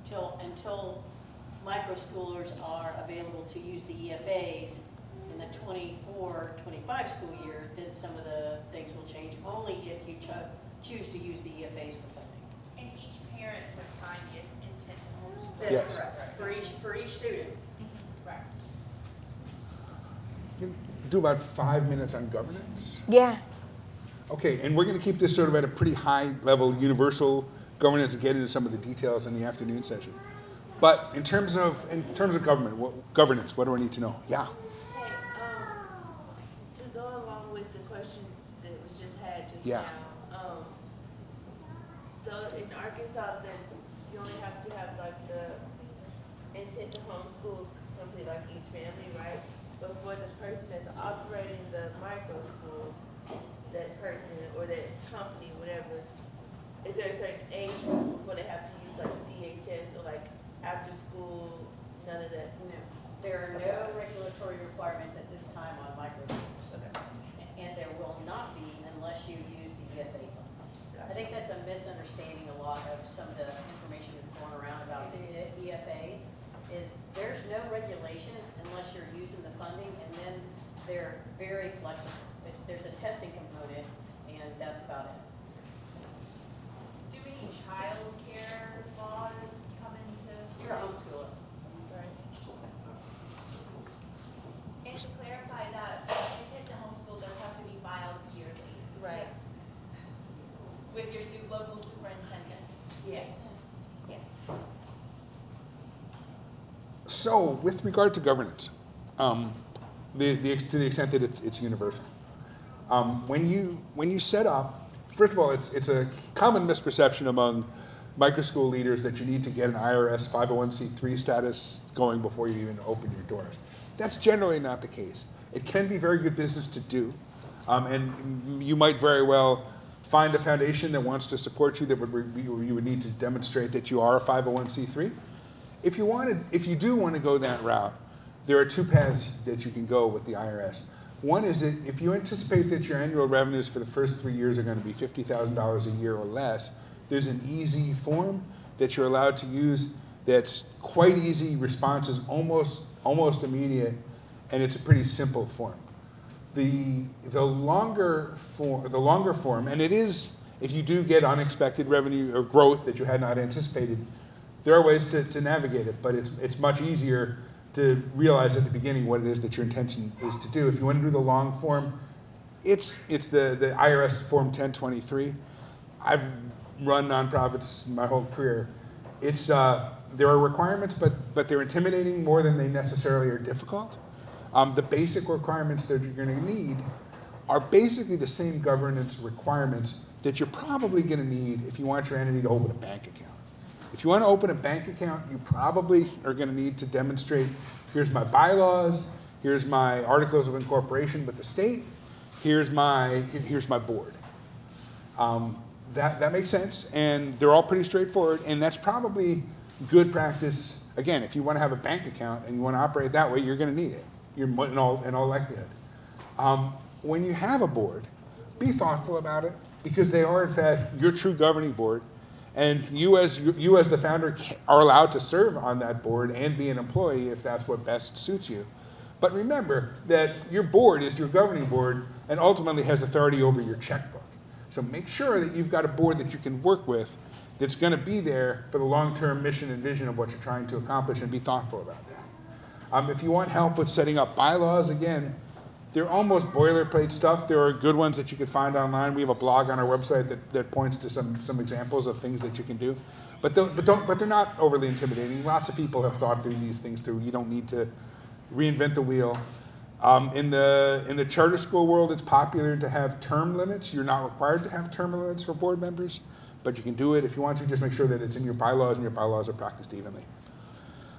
So until microschoolers are available to use the EFAs in the 24-25 school year, then some of the things will change, only if you choose to use the EFAs for funding. And each parent would sign the intent to homeschool. That's Yes. correct, for each student. Right. You do about 5 minutes on governance. Yeah. Okay, and we're going to keep this sort of at a pretty high level, universal governance, and get into some of the details in the afternoon session. But in terms of governance, what do I need to know? Yeah. Hey, to go along with the question that was just had just Yeah. now, in Arkansas, then you only have to have like the intent to homeschool complete, like each family, right? But for the person that's operating the micro schools, that person or that company, whatever, is there a certain age group before they have to use like DHS or like after school, none of that? No, there are no regulatory requirements at this time on microschools. Okay. And there will not be unless you use the EFA funds. I think that's a misunderstanding a lot of some of the information that's going around about the EFAs, is there's no regulations unless you're using the funding, and then they're very flexible. There's a testing component, and that's about it. Do any child care laws come into? You're a homeschooler. Right. And to clarify that, intent to homeschool does have to be filed yearly. Right. With your local superintendent. Yes. Yes. So, with regard to governance, to the extent that it's universal, when you set up, first of all, it's a common misperception among microschool leaders that you need to get an IRS 501c3 status going before you even open your doors. That's generally not the case. It can be very good business to do, and you might very well find a foundation that wants to support you that you would need to demonstrate that you are a 501c3. If you do want to go that route, there are 2 paths that you can go with the IRS. One is that if you anticipate that your annual revenues for the first 3 years are going to be $50,000 a year or less, there's an easy form that you're allowed to use that's quite easy, response is almost immediate, and it's a pretty simple form. the longer form, and it is, if you do get unexpected revenue or growth that you had not anticipated, there are ways to navigate it, but it's much easier to realize at the beginning what it is that your intention is to do. If you want to do the long form, it's the IRS Form 1023. I've run nonprofits my whole career. It's there are requirements, but they're intimidating more than they necessarily are difficult. The basic requirements that you're going to need are basically the same governance requirements that you're probably going to need if you want your entity to open a bank account. If you want to open a bank account, you probably are going to need to demonstrate, here's my bylaws, here's my articles of incorporation with the state, here's my board. That makes sense, and they're all pretty straightforward, and that's probably good practice. Again, if you want to have a bank account and you want to operate that way, you're going to need it. You're in all likelihood. When you have a board, be thoughtful about it, because they are in fact your true governing board, and you as the founder are allowed to serve on that board and be an employee if that's what best suits you. But remember that your board is your governing board and ultimately has authority over your checkbook. So make sure that you've got a board that you can work with that's going to be there for the long-term mission and vision of what you're trying to accomplish, and be thoughtful about that. If you want help with setting up bylaws, again, they're almost boilerplate stuff. There are good ones that you could find online. We have a blog on our website that points to some examples of things that you can do. But they're not overly intimidating. Lots of people have thought through these things through. You don't need to reinvent the wheel. In the charter school world, it's popular to have term limits. You're not required to have term limits for board members, but you can do it if you want to. Just make sure that it's in your bylaws and your bylaws are practiced evenly.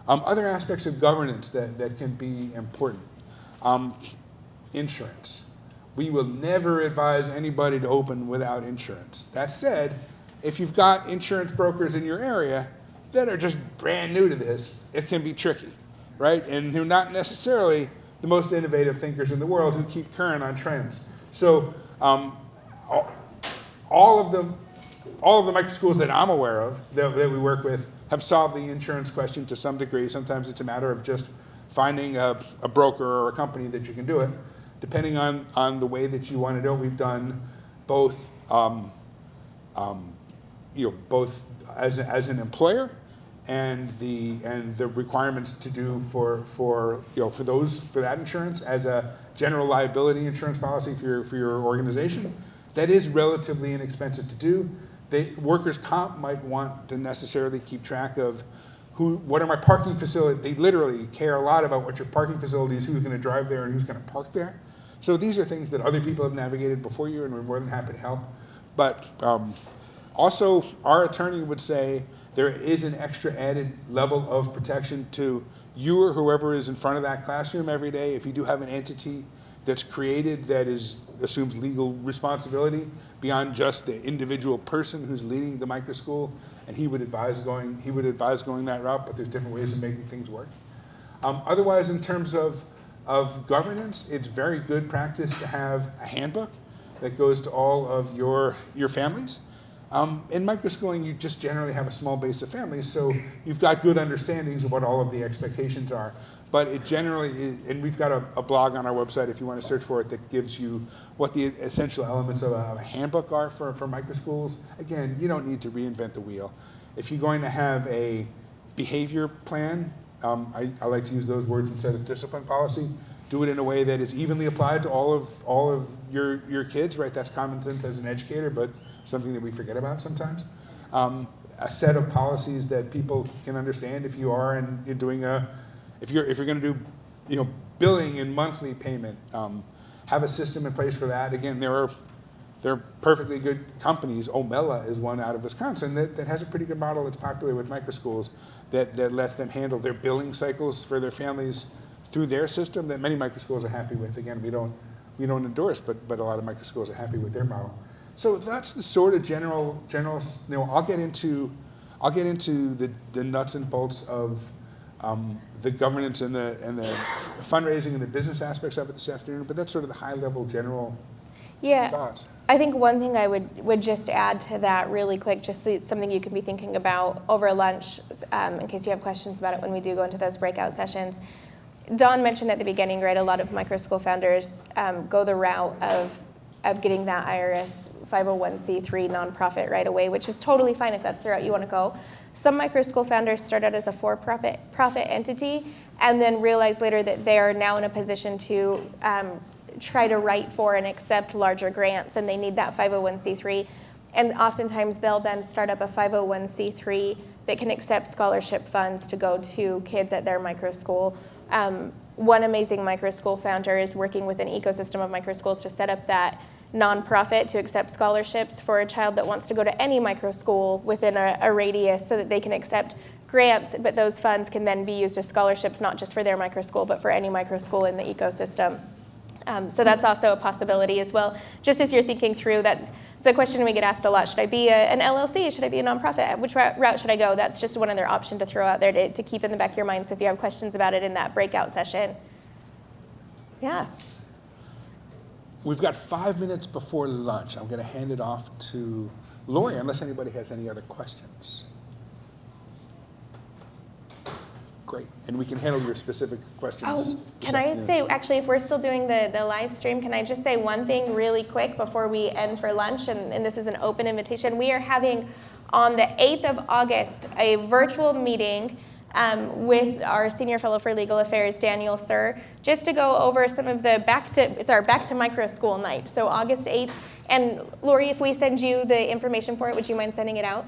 Other aspects of governance that can be important. Insurance. We will never advise anybody to open without insurance. That said, if you've got insurance brokers in your area that are just brand new to this, it can be tricky, right? And who are not necessarily the most innovative thinkers in the world who keep current on trends. So all of the microschools that I'm aware of that we work with have solved the insurance question to some degree. Sometimes it's a matter of just finding a broker or a company that you can do it. Depending on the way that you want to do it, we've done both, both as an employer and the requirements to do for that insurance as a general liability insurance policy for your organization. That is relatively inexpensive to do. Workers' comp might want to necessarily keep track of what are my parking facilities. They literally care a lot about what your parking facility is, who's going to drive there and who's going to park there. So these are things that other people have navigated before you, and we're more than happy to help. But also, our attorney would say there is an extra added level of protection to you or whoever is in front of that classroom every day. If you do have an entity that's created that assumes legal responsibility beyond just the individual person who's leading the microschool, and he would advise going that route. But there's different ways of making things work. Otherwise, in terms of governance, it's very good practice to have a handbook that goes to all of your families. In microschooling, you just generally have a small base of families, so you've got good understandings of what all of the expectations are. But it generally is, and we've got a blog on our website if you want to search for it that gives you what the essential elements of a handbook are for microschools. Again, you don't need to reinvent the wheel. If you're going to have a behavior plan, I like to use those words instead of discipline policy. Do it in a way that is evenly applied to all of your kids, right? That's common sense as an educator, but something that we forget about sometimes. A set of policies that people can understand if you are and you're doing if you're going to do billing and monthly payment, have a system in place for that. Again, there are perfectly good companies. Omela is one out of Wisconsin that has a pretty good model that's popular with microschools that lets them handle their billing cycles for their families through their system that many microschools are happy with. Again, we don't endorse, but a lot of microschools are happy with their model. So that's the sort of general. I'll get into the nuts and bolts of the governance and the fundraising and the business aspects of it this afternoon. But that's sort of the high level general thoughts. I think one thing I would just add to that really quick, just so it's something you can be thinking about over lunch, in case you have questions about it when we do go into those breakout sessions, Don mentioned at the beginning, right, a lot of microschool founders go the route of getting that IRS 501c3 nonprofit right away, which is totally fine if that's the route you want to go. Some microschool founders start out as a for-profit entity and then realize later that they are now in a position to try to write for and accept larger grants, and they need that 501c3. And oftentimes they'll then start up a 501c3 that can accept scholarship funds to go to kids at their microschool. One amazing microschool founder is working with an ecosystem of microschools to set up that nonprofit to accept scholarships for a child that wants to go to any microschool within a radius, so that they can accept grants, but those funds can then be used as scholarships, not just for their microschool, but for any microschool in the ecosystem. So that's also a possibility as well. Just as you're thinking through, it's a question we get asked a lot. Should I be an LLC? Should I be a nonprofit? Which route should I go? That's just one other option to throw out there to keep in the back of your mind. So if you have questions about it in that breakout session. Yeah. We've got 5 minutes before lunch. I'm going to hand it off to Lori, unless anybody has any other questions. Great. And we can handle your specific questions. Oh, can I say, actually, if we're still doing the live stream, can I just say one thing really quick before we end for lunch? And this is an open invitation. We are having on the 8th of August a virtual meeting with our Senior Fellow for Legal Affairs, Daniel Sir, just to go over some of the it's our Back to Microschool night. So August 8th. And Lori, if we send you the information for it, would you mind sending it out?